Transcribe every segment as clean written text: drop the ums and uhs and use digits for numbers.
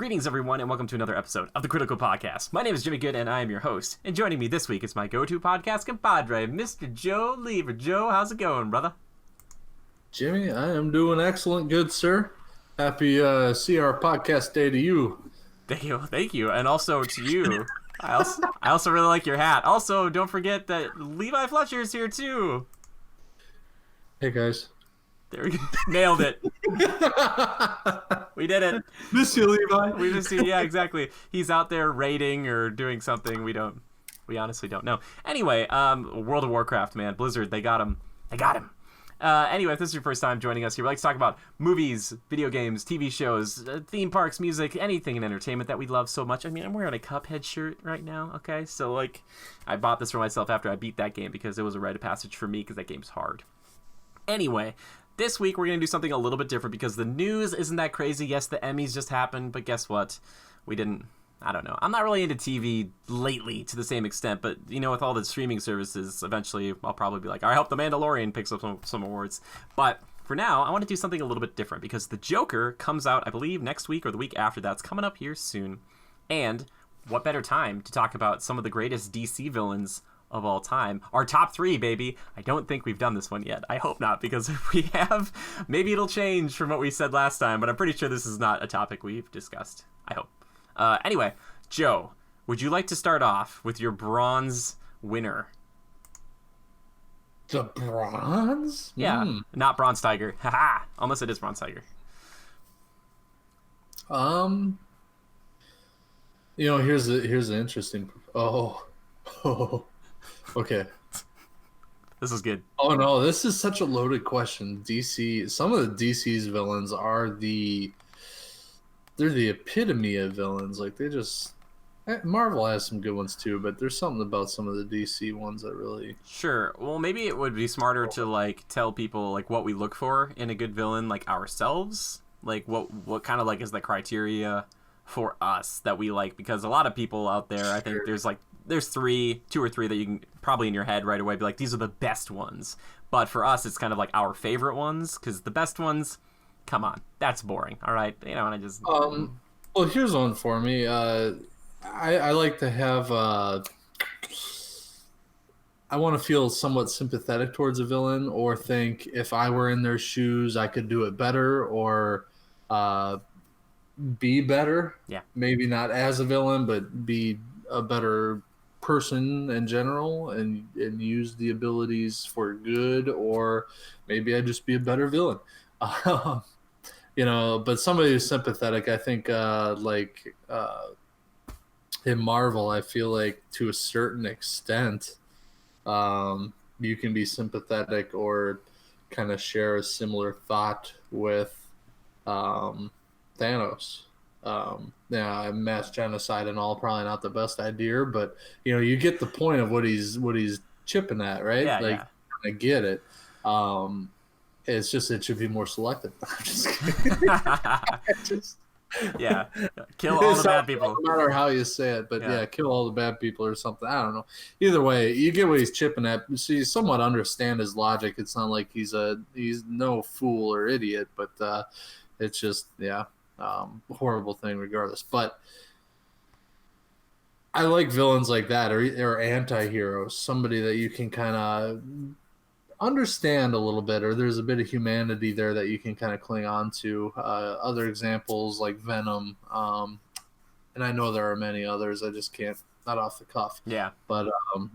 Greetings, everyone, and welcome to another episode of the Critical Podcast. My name is Jimmy Good, and I am your host. And joining me this week is my go-to podcast compadre, Mr. Joe Lever. Joe, how's it going, brother? Jimmy, I am doing excellent, good sir. Happy see our podcast day to you. Thank you, and also to you. I also really like your hat. Also, don't forget that Levi Fletcher is here too. Hey guys. There we go. Nailed it. We did it. Miss you, Levi. We just see, yeah, exactly. He's out there raiding or doing something. We honestly don't know. Anyway, World of Warcraft, man, Blizzard, they got him. Anyway, if this is your first time joining us here, we like to talk about movies, video games, TV shows, theme parks, music, anything in entertainment that we love so much. I mean, I'm wearing a Cuphead shirt right now, okay? So, like, I bought this for myself after I beat that game because it was a rite of passage for me because that game's hard. Anyway, this week we're going to do something a little bit different because the news isn't that crazy. Yes, the Emmys just happened, but guess what? I don't know. I'm not really into TV lately to the same extent, but, you know, with all the streaming services, eventually I'll probably be like, I hope The Mandalorian picks up some awards. But for now, I want to do something a little bit different because The Joker comes out, I believe, next week or the week after that. It's coming up here soon. And what better time to talk about some of the greatest DC villains of all time. Our top 3, baby. I don't think we've done this one yet. I hope not, because if we have, maybe it'll change from what we said last time, but I'm pretty sure this is not a topic we've discussed. I hope. Anyway, Joe, would you like to start off with your bronze winner? The bronze? Yeah, not Bronze Tiger. Haha, unless it is Bronze Tiger. You know, here's an interesting... Okay. This is good. Oh no, this is such a loaded question. Some of the DC's villains are they're the epitome of villains. Like Marvel has some good ones too, but there's something about some of the DC ones that really... Sure. Well, maybe it would be smarter to like tell people like what we look for in a good villain, like ourselves. Like what kind of like is the criteria for us that we like, because a lot of people out there, I think there's 2 or 3 that you can probably in your head right away be like, these are the best ones. But for us, it's kind of like our favorite ones, because the best ones, come on, that's boring. All right, you know, and I just... Well, here's one for me. I like to have... I want to feel somewhat sympathetic towards a villain, or think if I were in their shoes, I could do it better, or be better. Yeah. Maybe not as a villain, but be a better person in general, and use the abilities for good, or maybe I'd just be a better villain. You know, but somebody who's sympathetic, I think, in Marvel, I feel like to a certain extent, you can be sympathetic or kind of share a similar thought with Thanos. Yeah, mass genocide and all, probably not the best idea, but you know, you get the point of what he's chipping at, right? Yeah, like, yeah. I get it. It's just it should be more selective. I'm just kidding. Yeah, kill all the bad people. No matter how you say it, but yeah, kill all the bad people or something. I don't know. Either way, you get what he's chipping at. So you somewhat understand his logic. It's not like he's no fool or idiot, but it's just horrible thing regardless. But I like villains like that, or anti-heroes, somebody that you can kind of understand a little bit, or there's a bit of humanity there that you can kind of cling on to. Other examples like Venom, and I know there are many others, I just can't, not off the cuff. Yeah. But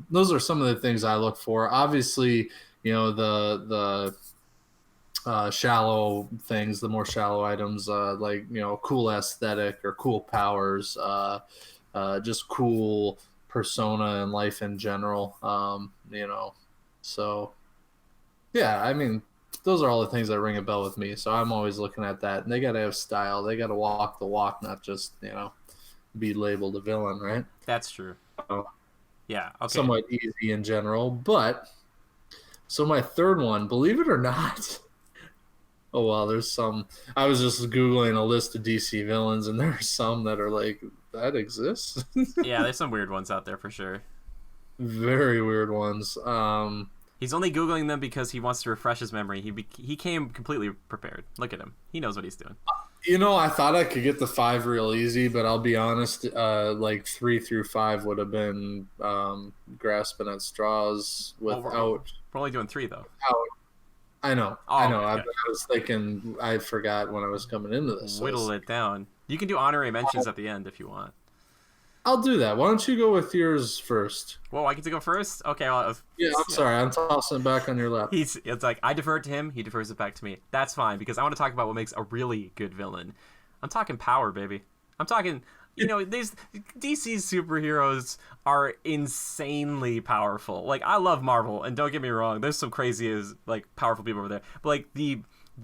those are some of the things I look for. Obviously, you know, the shallow things, the more shallow items, like, you know, cool aesthetic or cool powers, just cool persona and life in general, you know. So yeah, I mean, those are all the things that ring a bell with me. So I'm always looking at that, and they got to have style. They got to walk the walk, not just, you know, be labeled a villain, right? That's true. Yeah. Okay. Somewhat easy in general, but so my third one, believe it or not. Oh, well, there's some. I was just Googling a list of DC villains, and there are some that are like, that exists? Yeah, there's some weird ones out there for sure. Very weird ones. He's only Googling them because he wants to refresh his memory. He came completely prepared. Look at him. He knows what he's doing. You know, I thought I could get the 5 real easy, but I'll be honest, like 3 through 5 would have been grasping at straws Well, we're only doing 3 though. without. I know, I Oh, know. I okay. was thinking, I forgot when I was coming into this. So Whittle it down. You can do honorary mentions at the end if you want. I'll do that. Why don't you go with yours first? Whoa, I get to go first? Okay, well, Yeah, I'm sorry. I'm tossing it back on your lap. it's like I defer it to him, he defers it back to me. That's fine because I want to talk about what makes a really good villain. I'm talking power, baby. I'm talking, these DC's superheroes are insanely powerful. Like I love Marvel, and don't get me wrong, there's some crazy as like powerful people over there. But like the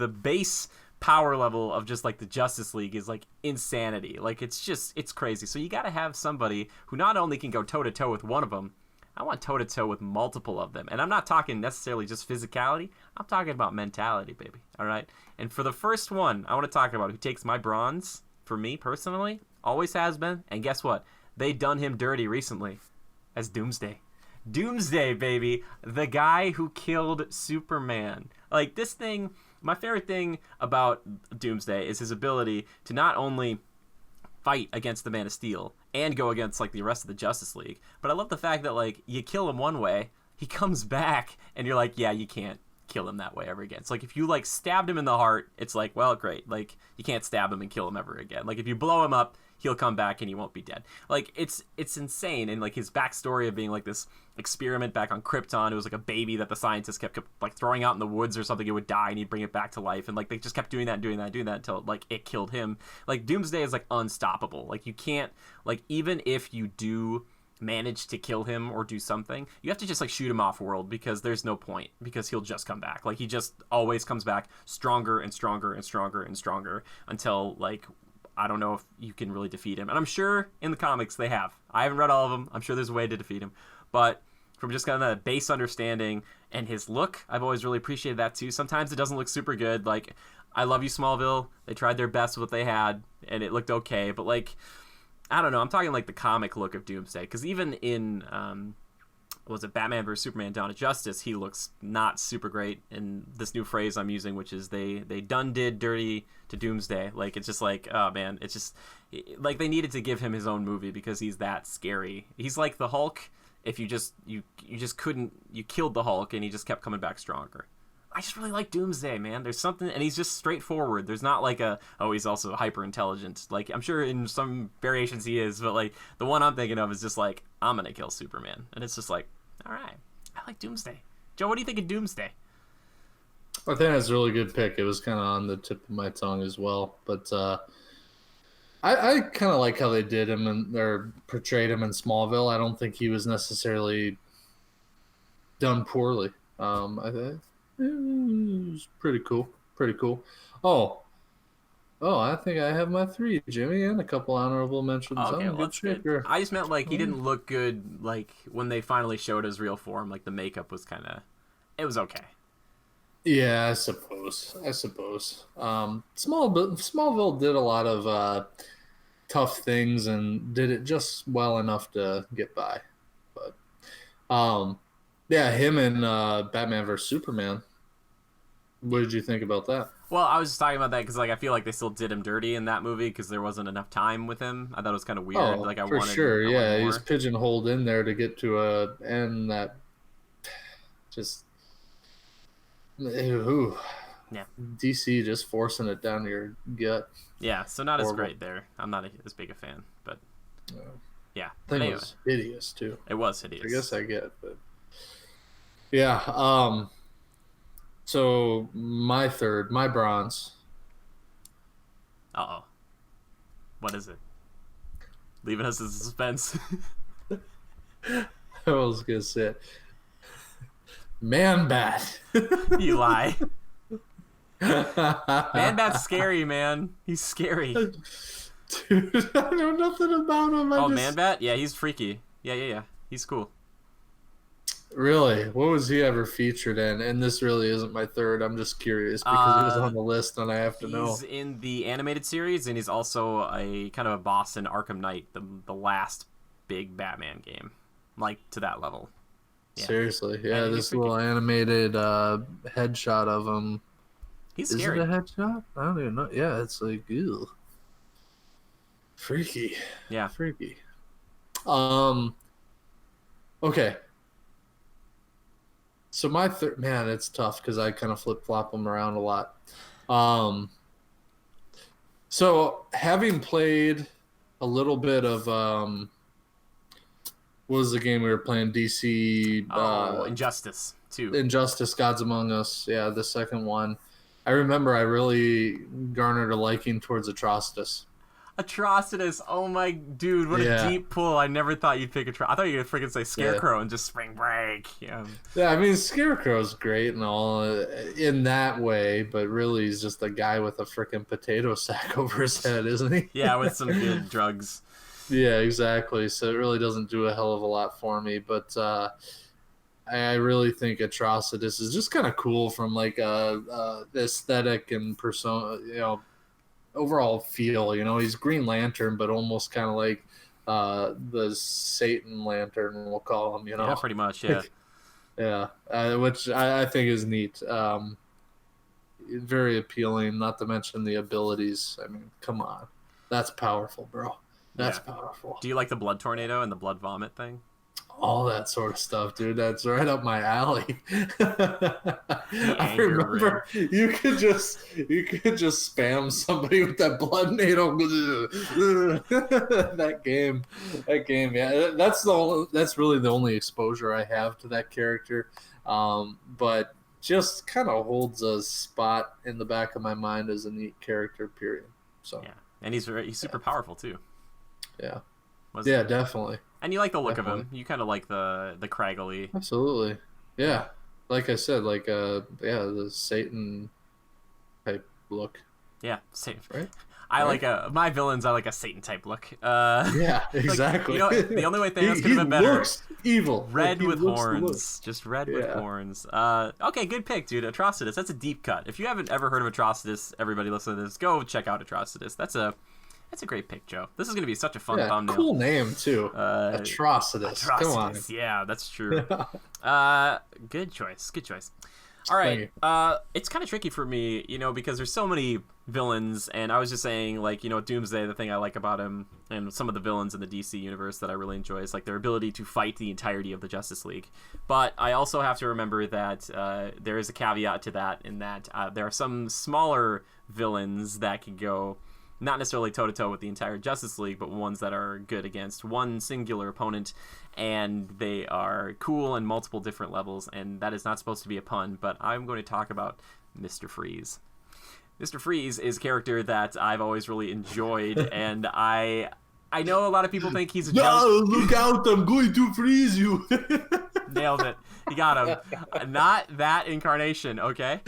base power level of just like the Justice League is like insanity. Like it's crazy. So you got to have somebody who not only can go toe to toe with one of them, I want toe to toe with multiple of them. And I'm not talking necessarily just physicality. I'm talking about mentality, baby. All right. And for the first one, I want to talk about who takes my bronze for me personally, always has been. And guess what? They done him dirty recently as Doomsday. Doomsday, baby. The guy who killed Superman. Like this thing, my favorite thing about Doomsday is his ability to not only fight against the Man of Steel and go against like the rest of the Justice League. But I love the fact that like you kill him one way, he comes back, and you're like, yeah, you can't kill him that way ever again. It's like if you like stabbed him in the heart, it's like, well, great, like you can't stab him and kill him ever again. Like if you blow him up, he'll come back and he won't be dead. Like it's insane. And like his backstory of being like this experiment back on Krypton, it was like a baby that the scientists kept like throwing out in the woods or something, it would die and he'd bring it back to life, and like they just kept doing that until like it killed him. Like Doomsday is like unstoppable. Like you can't, like even if you do manage to kill him or do something, you have to just like shoot him off world because there's no point, because he'll just come back. Like he just always comes back stronger and stronger and stronger and stronger until like I don't know if you can really defeat him. And I'm sure in the comics they have. I haven't read all of them. I'm sure there's a way to defeat him. But from just kind of the base understanding and his look, I've always really appreciated that too. Sometimes it doesn't look super good. Like, I love you, Smallville. They tried their best with what they had, and it looked okay. But, like, I don't know. I'm talking, like, the comic look of Doomsday. Because even in, was it Batman vs. Superman Dawn of Justice, he looks not super great. And this new phrase I'm using, which is they done did dirty to Doomsday. Like, it's just like, oh, man. It's just, like, they needed to give him his own movie because he's that scary. He's like the Hulk. If you just couldn't, you killed the Hulk and he just kept coming back stronger. I just really like Doomsday, man. There's something, and he's just straightforward. There's not like he's also hyper intelligent. Like, I'm sure in some variations he is, but like the one I'm thinking of is just like, I'm gonna kill Superman, and it's just like, all right, I like Doomsday. Joe, what do you think of Doomsday? I think that's a really good pick. It was kind of on the tip of my tongue as well, but I kind of like how they did him and or portrayed him in Smallville. I don't think he was necessarily done poorly. I think it was pretty cool. Pretty cool. Oh, I think I have my 3, Jimmy, and a couple honorable mentions. Okay, I'm a well, good that's good. shaker. I just meant like he didn't look good. Like when they finally showed his real form, like the makeup was kind of, it was okay. Yeah, I suppose. Smallville did a lot of tough things and did it just well enough to get by. But yeah, him and Batman vs Superman. What did you think about that? Well, I was just talking about that because like I feel like they still did him dirty in that movie because there wasn't enough time with him. I thought it was kind of weird. Oh, Like I for wanted, sure. I wanted Yeah, he more. was pigeonholed in there to get to a end that just ooh, Yeah, DC just forcing it down your gut. yeah. So not as Horrible. great there. I'm not as big a fan, but Yeah. yeah. I But think it anyway, was hideous too. it was hideous. I guess I get it, but yeah. So my third, my bronze. Uh oh. What is it? Leaving us in suspense. I was gonna say it. Man Bat. You lie. Man Bat's scary, man. He's scary. Dude, I know nothing about him. Oh, Man Bat? Yeah, he's freaky. Yeah. He's cool. Really? What was he ever featured in? And this really isn't my third. I'm just curious because he was on the list and I have to know. He's in the animated series, and he's also a kind of a boss in Arkham Knight, the last big Batman game. Like, to that level. Yeah. Seriously. Yeah, And he's this freaky. little animated headshot of him. He's Is it scary. a headshot? I don't even know. Yeah, it's like, ew. Freaky. Yeah. Freaky. Um, okay. So my third, man, it's tough because I kind of flip flop them around a lot. Um, so having played a little bit of what was the game we were playing? DC Oh, Injustice too. Injustice: Gods Among Us. Yeah, the second one. I remember I really garnered a liking towards Atrocitus. Atrocitus. Oh my dude, what a Yeah, deep pull. I never thought you'd pick I thought you were gonna freaking say yeah, Scarecrow and just Spring Break. Yeah. yeah. I mean, Scarecrow's great and all in that way, but really he's just a guy with a freaking potato sack over his head, isn't he? Yeah, with some good drugs. Yeah, exactly. So it really doesn't do a hell of a lot for me, but I really think Atrocitus is just kind of cool from like the aesthetic and persona, overall feel. He's Green Lantern, but almost kind of like the Satan Lantern, we'll call him. Yeah, pretty much. Yeah. Yeah, which I think is neat. Very appealing. Not to mention the abilities. I mean, come on, that's powerful, bro. That's powerful. Do you like the blood tornado and the blood vomit thing? All that sort of stuff, dude. That's right up my alley. I anger remember you could just spam somebody with that blood needle. that game, yeah. That's really the only exposure I have to that character. But just kind of holds a spot in the back of my mind as a neat character. Period. So yeah, and he's super powerful too. Yeah. Wasn't Yeah, he? Definitely. And you like the look of him. You kind of like the craggly. Absolutely. Yeah. Like I said, the Satan type look. Yeah, same. Right? I like my villains. I like a Satan type look. Yeah, exactly. Like, the only way Thanos could have been better. Looks evil. Red with horns. Just red with Yeah. horns. Okay, good pick, dude. Atrocitus. That's a deep cut. If you haven't ever heard of Atrocitus, everybody listen to this. Go check out Atrocitus. That's a great pick, Joe. This is going to be such a fun thumbnail. Cool name, too. Atrocitus. Come on. Yeah, that's true. Good choice. Good choice. All right. It's kind of tricky for me, because there's so many villains, and I was just saying, like, Doomsday, the thing I like about him, and some of the villains in the DC universe that I really enjoy is, like, their ability to fight the entirety of the Justice League. But I also have to remember that there is a caveat to that, in that there are some smaller villains that can go not necessarily toe-to-toe with the entire Justice League, but ones that are good against one singular opponent, and they are cool in multiple different levels, and that is not supposed to be a pun, but I'm going to talk about Mr. Freeze. Mr. Freeze is a character that I've always really enjoyed, and I know a lot of people think he's a No, look out, I'm going to freeze you. Nailed it. You got him. Not that incarnation, okay?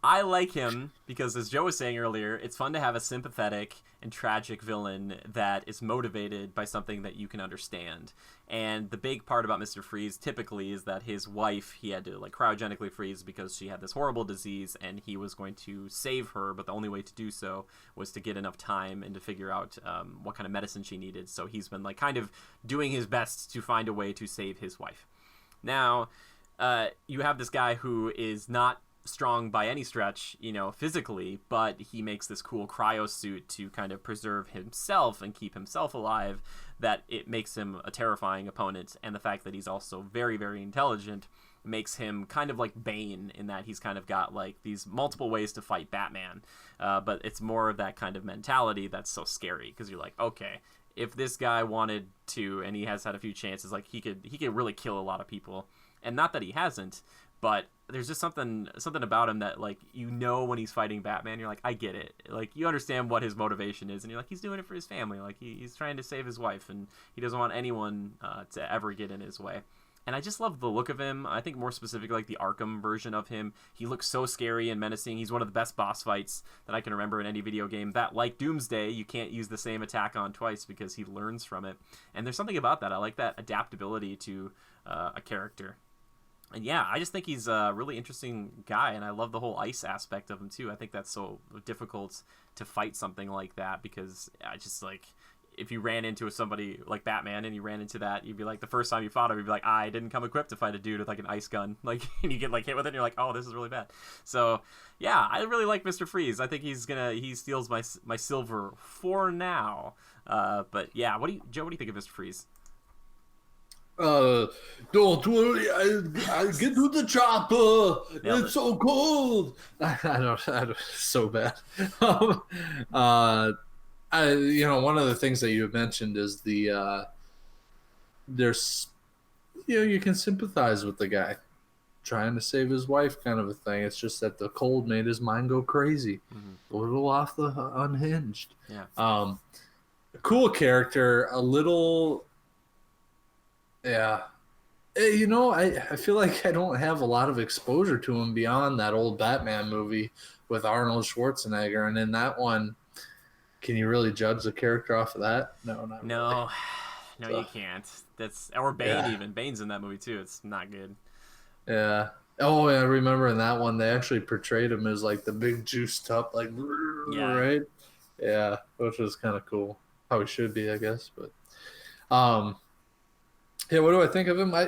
I like him because, as Joe was saying earlier, it's fun to have a sympathetic and tragic villain that is motivated by something that you can understand. And the big part about Mr. Freeze typically is that his wife, he had to cryogenically freeze because she had this horrible disease, and he was going to save her, but the only way to do so was to get enough time and to figure out what kind of medicine she needed. So he's been kind of doing his best to find a way to save his wife. Now, you have this guy who is not strong by any stretch, physically, but he makes this cool cryo suit to kind of preserve himself and keep himself alive, that it makes him a terrifying opponent. And the fact that he's also very, very intelligent makes him kind of like Bane, in that he's kind of got these multiple ways to fight Batman, but it's more of that kind of mentality that's so scary, because you're like, okay, if this guy wanted to, and he has had a few chances, he could really kill a lot of people. And not that he hasn't, but there's just something about him that, when he's fighting Batman, you're like, I get it. You understand what his motivation is, and you're like, he's doing it for his family. He's trying to save his wife, and he doesn't want anyone to ever get in his way. And I just love the look of him. I think more specifically, the Arkham version of him. He looks so scary and menacing. He's one of the best boss fights that I can remember in any video game. That, like Doomsday, you can't use the same attack on twice because he learns from it. And there's something about that. I like that adaptability to a character. And yeah, I just think he's a really interesting guy, and I love the whole ice aspect of him too. I think that's so difficult to fight something like that, because I just if you ran into somebody like Batman and you ran into that, you'd be like, the first time you fought him, you'd be like, I didn't come equipped to fight a dude with like an ice gun, like, and you get like hit with it, and you're like, oh, this is really bad. So yeah, I really like Mr. Freeze. I think he steals my silver for now. But yeah, Joe? What do you think of Mr. Freeze? Don't worry, I get to the chopper. It's so cold. I don't. So bad. One of the things that you mentioned is there's, you can sympathize with the guy trying to save his wife, kind of a thing. It's just that the cold made his mind go crazy, a little off the unhinged. Yeah. Cool character, a little. Yeah. I feel like I don't have a lot of exposure to him beyond that old Batman movie with Arnold Schwarzenegger. And in that one, can you really judge the character off of that? No, not No. Really. No, you can't. Or Bane even. Bane's in that movie too. It's not good. Yeah. Oh, I remember in that one, they actually portrayed him as like the big juiced up, like, right? Yeah, which was kind of cool. How he should be, I guess. But, yeah, what do I think of him? I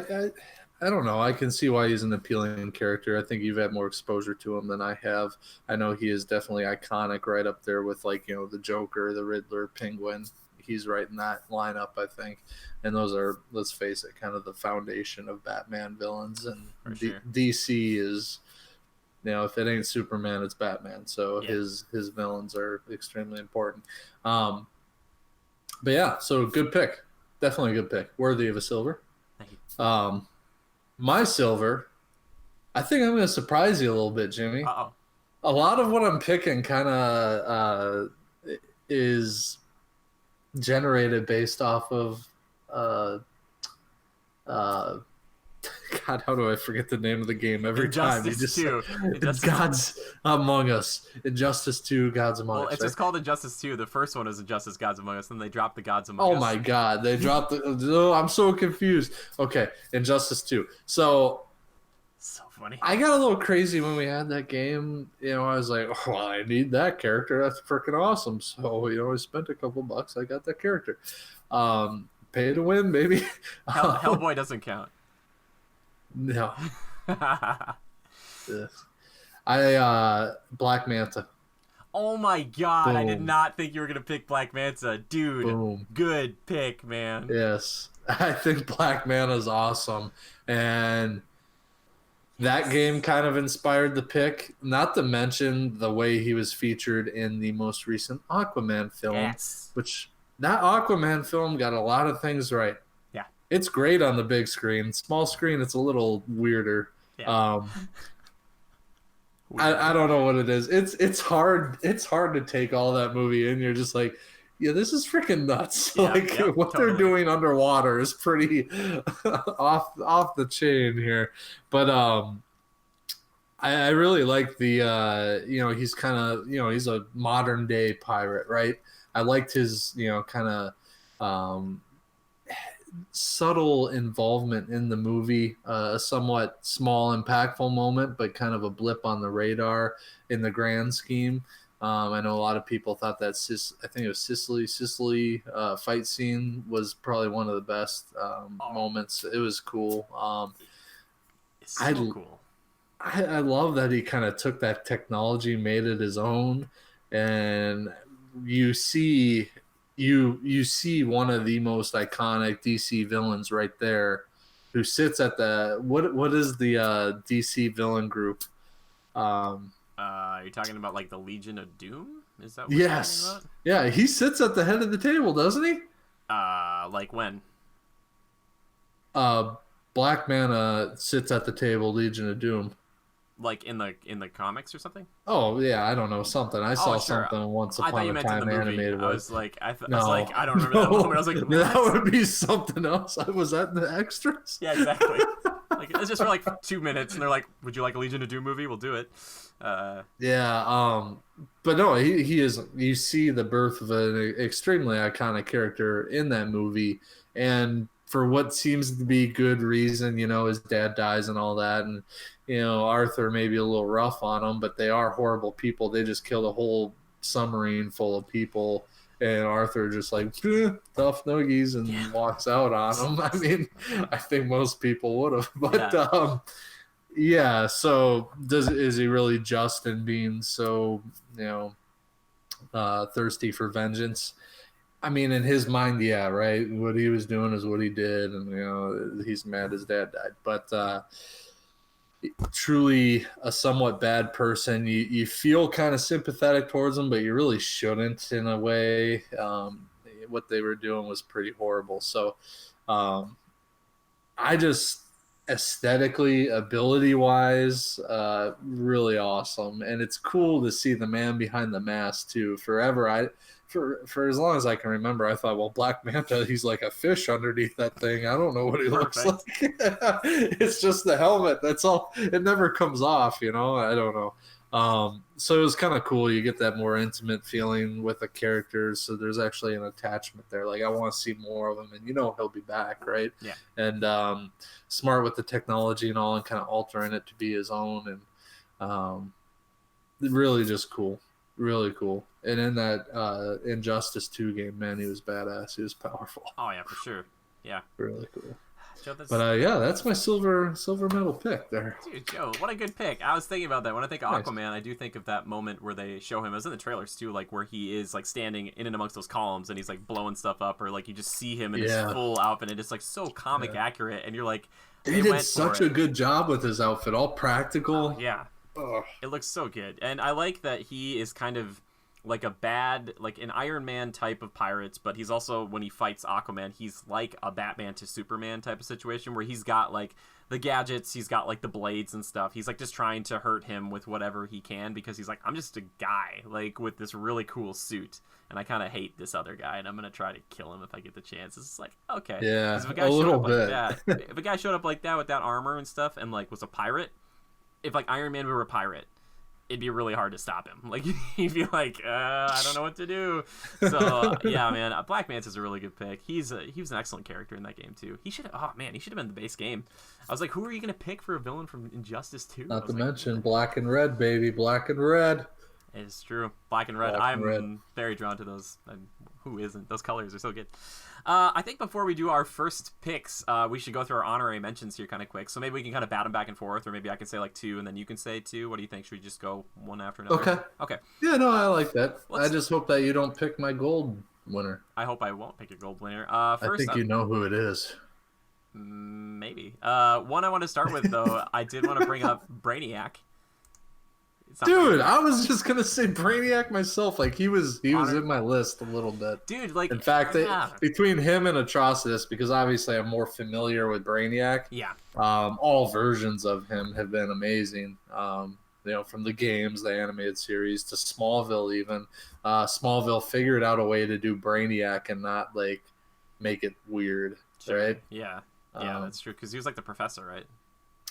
don't know. I can see why he's an appealing character. I think you've had more exposure to him than I have. I know he is definitely iconic, right up there with like, the Joker, the Riddler, Penguin. He's right in that lineup, I think. And those are, let's face it, kind of the foundation of Batman villains. And DC is, if it ain't Superman, it's Batman. So his villains are extremely important. But yeah, so good pick. Definitely a good pick. Worthy of a silver. Thank you. My silver, I think I'm going to surprise you a little bit, Jimmy. Uh-oh. A lot of what I'm picking kind of is generated based off of God, how do I forget the name of the game every Injustice time? It's Gods Among Us. Injustice 2, Gods Among Us. Well, it's just called Injustice 2. The first one was Injustice Gods Among Us, then they dropped the Gods Among Us. Oh my God, they dropped I'm so confused. Okay, Injustice 2. So funny. I got a little crazy when we had that game. I was like, well, I need that character. That's freaking awesome. So, I spent a couple bucks. I got that character. Pay to win, baby. Hellboy doesn't count. No. Black Manta. Oh my God, Boom. I did not think you were going to pick Black Manta. Dude, Boom. Good pick, man. Yes. I think Black Manta's awesome. And that game kind of inspired the pick, not to mention the way he was featured in the most recent Aquaman film, which that Aquaman film got a lot of things right. Yeah. It's great on the big screen. Small screen, it's a little weirder. Yeah. I don't know what it is. It's hard to take all that movie in. You're just like, yeah, this is freaking nuts. What they're doing underwater is pretty off the chain here. But I really like the he's kind of he's a modern day pirate, right? I liked his kind of subtle involvement in the movie, a somewhat small impactful moment, but kind of a blip on the radar in the grand scheme. I know a lot of people thought that I think it was Sicily fight scene was probably one of the best moments. It was cool. It's so cool. I love that he kind of took that technology, made it his own, and you see one of the most iconic DC villains right there, who sits at the what is the DC villain group? You're talking about like the Legion of Doom? Is that what yes. you're talking about? Yeah, he sits at the head of the table, doesn't he? Like when? Black Manta sits at the table, Legion of Doom. Like in the comics or something? Oh yeah, I don't know, something. I saw something once upon a time animated. I was like, I don't remember that moment. I was like, what? That would be something else. Was that in the extras? Yeah, exactly. Like it's just for like 2 minutes, and they're like, "Would you like a Legion of Doom movie? We'll do it." Yeah. But no, he is. You see the birth of an extremely iconic character in that movie, and for what seems to be good reason, his dad dies and all that, and Arthur may be a little rough on them, but they are horrible people. They just killed a whole submarine full of people and Arthur just like tough noogies and Yeah. walks out on him. I mean, I think most people would have, but Yeah. yeah. So is he really just in being so thirsty for vengeance? I mean, in his mind, yeah, right. What he was doing is what he did, and he's mad his dad died. But truly a somewhat bad person. You feel kind of sympathetic towards him, but you really shouldn't in a way. What they were doing was pretty horrible. So um, I just aesthetically, ability wise, really awesome, and it's cool to see the man behind the mask too. Forever, for as long as I can remember, I thought, well, Black Manta, he's like a fish underneath that thing. I don't know what he looks Perfect. like. It's just the helmet. That's all. It never comes off. I don't know. So it was kind of cool. You get that more intimate feeling with the characters. So there's actually an attachment there. Like I want to see more of him, and he'll be back, right? Yeah. And smart with the technology and all, and kind of altering it to be his own, and really just cool, really cool. And in that Injustice 2 game, man, he was badass. He was powerful. Oh yeah, for sure. Yeah. Really cool. Joe, that's... But yeah, that's my silver medal pick there. Dude, Joe, what a good pick. I was thinking about that. When I think of Nice. Aquaman, I do think of that moment where they show him. It was in the trailers too, like where he is like standing in and amongst those columns and he's like blowing stuff up, or like you just see him in his full outfit, and it's like so comic accurate, and you're like, they did such a good job with his outfit, all practical. Yeah. Ugh. It looks so good. And I like that he is kind of like like an Iron Man type of pirates, but he's also, when he fights Aquaman, he's like a Batman to Superman type of situation where he's got like the gadgets, he's got like the blades and stuff. He's like just trying to hurt him with whatever he can, because he's like, I'm just a guy like with this really cool suit, and I kind of hate this other guy, and I'm gonna try to kill him if I get the chance. It's like, okay, yeah, if a guy a little bit. Like that, if a guy showed up like that with that armor and stuff, and like was a pirate, if like Iron Man were a pirate, it'd be really hard to stop him. Like he'd be like, I don't know what to do. So yeah, man, Black Manta's a really good pick. He was an excellent character in that game too. He should have been the base game. I was like, who are you gonna pick for a villain from Injustice 2? Not to mention Black and Red, baby, Black and Red. It's true, Black and Red. I'm very drawn to those. Who isn't? Those colors are so good. I think before we do our first picks, we should go through our honorary mentions here kind of quick. So maybe we can kind of bat them back and forth, or maybe I can say like 2 and then you can say 2. What do you think? Should we just go one after another? Okay. Okay. Yeah, no, I like that. I just hope that you don't pick my gold winner. I hope I won't pick your gold winner. First, I think you know who it is. Maybe. One I want to start with, though, I did want to bring up Brainiac. Dude, I was just gonna say Brainiac myself. Like he was in my list a little bit. Dude, like in fact, between him and Atrocitus, because obviously I'm more familiar with Brainiac. Yeah. All versions of him have been amazing. From the games, the animated series to Smallville, even Smallville figured out a way to do Brainiac and not like make it weird, right? Yeah. Yeah, that's true. Because he was like the professor, right?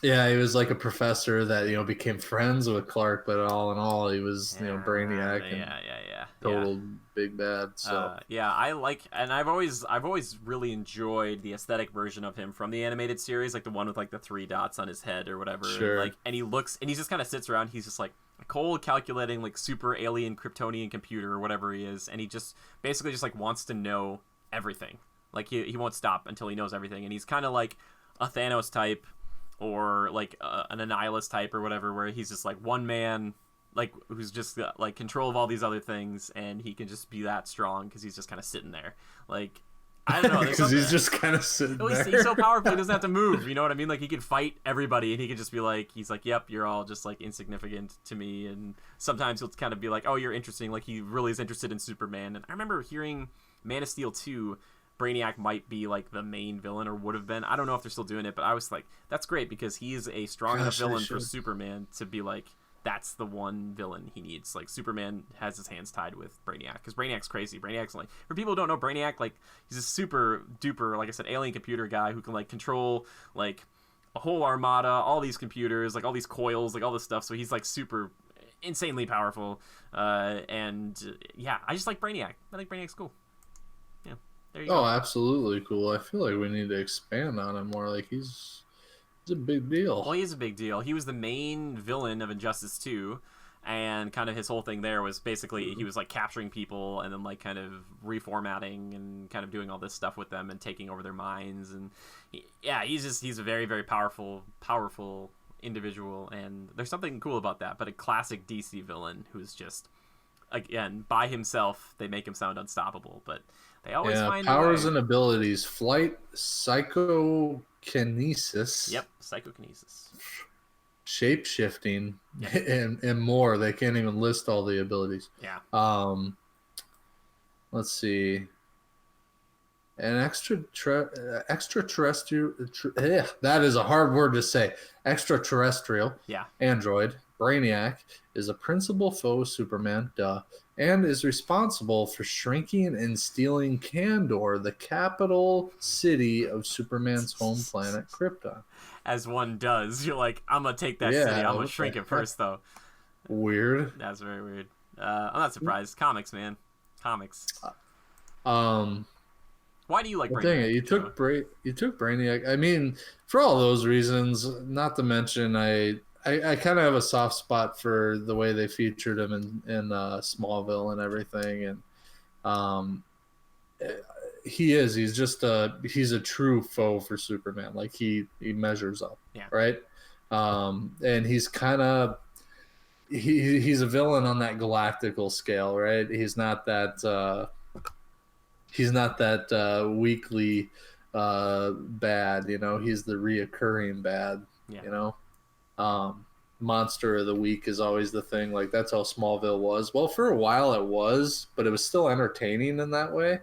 Yeah, he was like a professor that became friends with Clark, but all in all, he was Brainiac and total big bad. So I like, and I've always really enjoyed the aesthetic version of him from the animated series, like the one with like the 3 dots on his head or whatever. Sure. And he just kind of sits around. He's just like a cold, calculating, like super alien Kryptonian computer or whatever he is, and he just basically just like wants to know everything. Like he won't stop until he knows everything, and he's kind of like a Thanos type, or like an Annihilus type or whatever, where he's just like one man, like who's just got like control of all these other things, and he can just be that strong because he's just kind of sitting there. Like, I don't know, because he's just kind of sitting there. He's so powerful, he doesn't have to move. You know what I mean? Like he can fight everybody, and he can just be like, he's like, yep, you're all just like insignificant to me. And sometimes he'll kind of be like, oh, you're interesting. Like he really is interested in Superman. And I remember hearing Man of Steel 2. Brainiac might be like the main villain, or would have been. I don't know if they're still doing it, but I was like, that's great, because he's a strong enough villain for Superman to be like, that's the one villain he needs. Like Superman has his hands tied with Brainiac, because Brainiac's crazy. Brainiac's like, for people who don't know Brainiac, like he's a super duper, like I said, alien computer guy who can like control like a whole armada, all these computers, like all these coils, like all this stuff. So he's like super insanely powerful. And yeah, I just like Brainiac. I think Brainiac's cool. Oh, absolutely cool. I feel like we need to expand on him more. Like he's a big deal. Well, he is a big deal. He was the main villain of Injustice 2. And kind of his whole thing there was basically he was like capturing people and then like kind of reformatting and kind of doing all this stuff with them and taking over their minds. And he's a very, very powerful individual, and there's something cool about that. But a classic DC villain who's just, again, by himself, they make him sound unstoppable, but they always find powers a way. and abilities: flight, psychokinesis. Yep, psychokinesis. Shape shifting, Yeah. and more. They can't even list all the abilities. Yeah. Let's see. An extraterrestrial. That is a hard word to say. Extraterrestrial. Yeah. Android Brainiac is a principal foe of Superman. And is responsible for shrinking and stealing Kandor, the capital city of Superman's home planet, Krypton. As one does. You're like, I'm gonna take that city. I'm gonna shrink it first, though. Weird. That's very weird. I'm not surprised. Comics, man. Comics. Why do you like Brainiac? Dang it, you took Brainiac. I mean, for all those reasons, not to mention I kind of have a soft spot for the way they featured him in Smallville and everything, and he's a true foe for Superman. Like he measures up, right? And he's kind of he's a villain on that galactical scale, right? He's not that weekly bad, you know. He's the reoccurring bad, you know. Monster of the week is always the thing. Like that's how Smallville was. Well, for a while it was, but it was still entertaining in that way.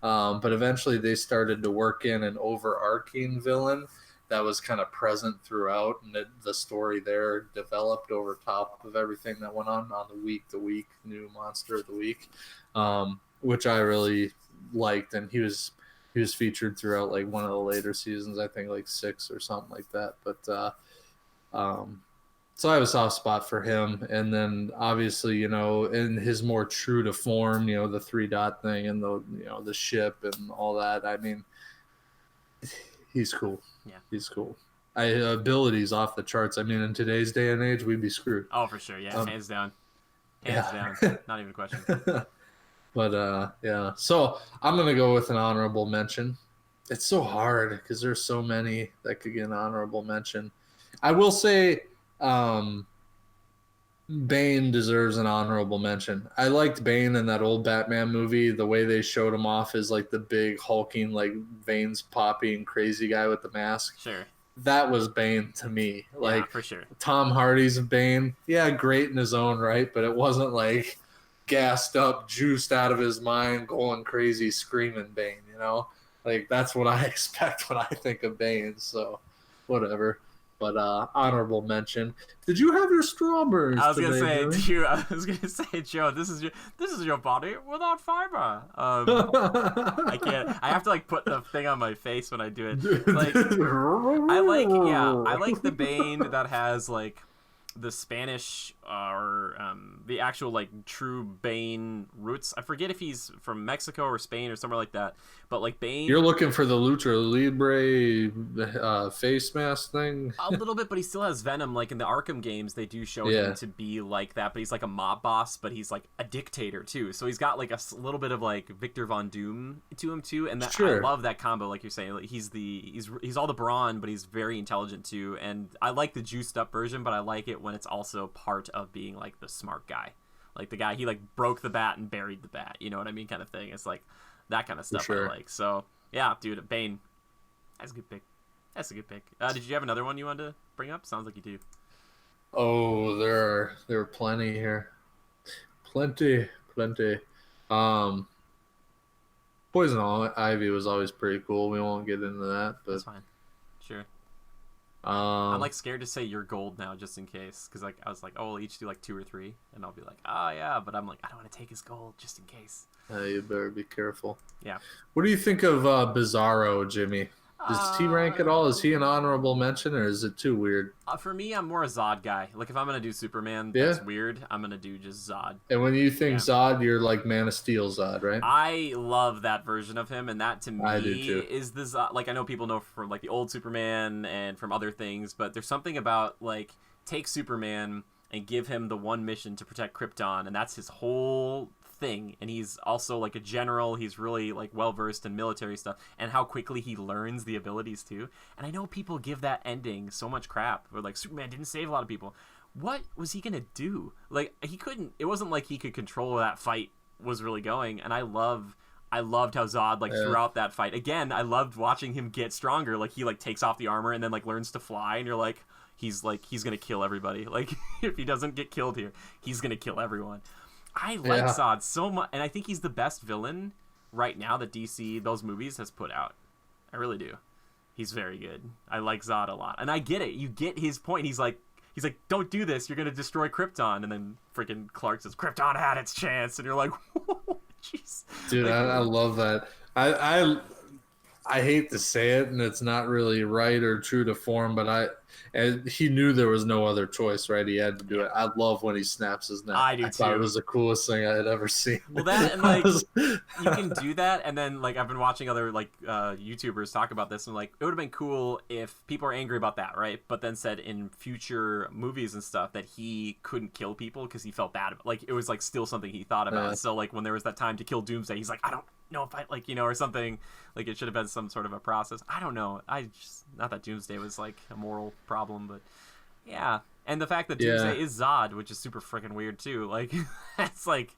But eventually they started to work in an overarching villain that was kind of present throughout, and the story there developed over top of everything that went on the week new monster of the week, which I really liked. And he was featured throughout like one of the later seasons, I think like 6 or something like that. But so I have a soft spot for him. And then obviously, you know, in his more true to form, you know, the 3-dot thing and the ship and all that. I mean, he's cool. He's cool. Abilities off the charts. I mean, in today's day and age, we'd be screwed. Oh, for sure. Yeah, hands down. Down. Not even a question. But yeah. So I'm gonna go with an honorable mention. It's so hard because there's so many that could get an honorable mention. I will say Bane deserves an honorable mention. I liked Bane in that old Batman movie. The way they showed him off as like the big hulking, like veins popping crazy guy with the mask. Sure. That was Bane to me. Like for sure. Tom Hardy's Bane. Yeah, great in his own right, but it wasn't like gassed up, juiced out of his mind, going crazy, screaming Bane, you know? Like that's what I expect when I think of Bane, so whatever. But honorable mention. Did you have your strawberries? I was gonna today, say, Joe, this is your body without fiber. I can't. I have to like put the thing on my face when I do it. Like, I like the Bane that has like the Spanish or the actual like true Bane roots. I forget if he's from Mexico or Spain or somewhere like that. But like Bane, you're looking for the Lucha Libre face mask thing. A little bit, but he still has venom. Like in the Arkham games, they do show him to be like that. But he's like a mob boss, but he's like a dictator too. So he's got like a little bit of like Victor Von Doom to him too. And that, I love that combo. Like you're saying, like he's all the brawn, but he's very intelligent too. And I like the juiced up version, but I like it when it's also part of being like the smart guy, like the guy he like broke the bat and buried the bat. You know what I mean, kind of thing. It's like that kind of stuff I like. So yeah, dude, Bane, that's a good pick. That's a good pick. Did you have another one you wanted to bring up? Sounds like you do. Oh, there are plenty here. Plenty. Poison Ivy was always pretty cool. We won't get into that, but that's fine. Sure. I'm like scared to say your gold now, just in case, because like I was like, oh, we'll each do like 2 or 3, and I'll be like, oh yeah, but I'm like, I don't want to take his gold just in case. You better be careful. Yeah. What do you think of Bizarro, Jimmy? Does he rank at all? Is he an honorable mention, or is it too weird? For me, I'm more a Zod guy. Like, if I'm going to do Superman that's weird, I'm going to do just Zod. And when you think Zod, you're like Man of Steel Zod, right? I love that version of him, and that to me is the Zod. Like, I know people know from like the old Superman and from other things, but there's something about like take Superman and give him the one mission to protect Krypton, and that's his whole thing. And he's also like a general. He's really like well versed in military stuff, and how quickly he learns the abilities too. And I know people give that ending so much crap. Where like Superman didn't save a lot of people. What was he gonna do? Like he couldn't. It wasn't like he could control where that fight was really going. And I loved how Zod like throughout that fight. Again, I loved watching him get stronger. Like he like takes off the armor and then like learns to fly, and you're like, he's gonna kill everybody. Like if he doesn't get killed here, he's gonna kill everyone. I like Zod so much, and I think he's the best villain right now that DC, those movies, has put out. I really do. He's very good. I like Zod a lot, and I get it. You get his point. He's like, don't do this. You're gonna destroy Krypton, and then freaking Clark says, Krypton had its chance, and you're like, jeez. Dude, like, I love that. I hate to say it, and it's not really right or true to form, but he knew there was no other choice, right? He had to do it. I love when he snaps his neck. I do too. Thought it was the coolest thing I had ever seen. Well, that and like you can do that, and then like I've been watching other like YouTubers talk about this, and like it would have been cool if people are angry about that, right? But then said in future movies and stuff that he couldn't kill people because he felt bad. Like it was like still something he thought about. So like when there was that time to kill Doomsday, he's like, I don't know if I like, you know, or something. Like it should have been some sort of a process. I don't know. I just, not that Doomsday was like a moral problem, but yeah. And the fact that Doomsday is Zod, which is super freaking weird too. Like it's like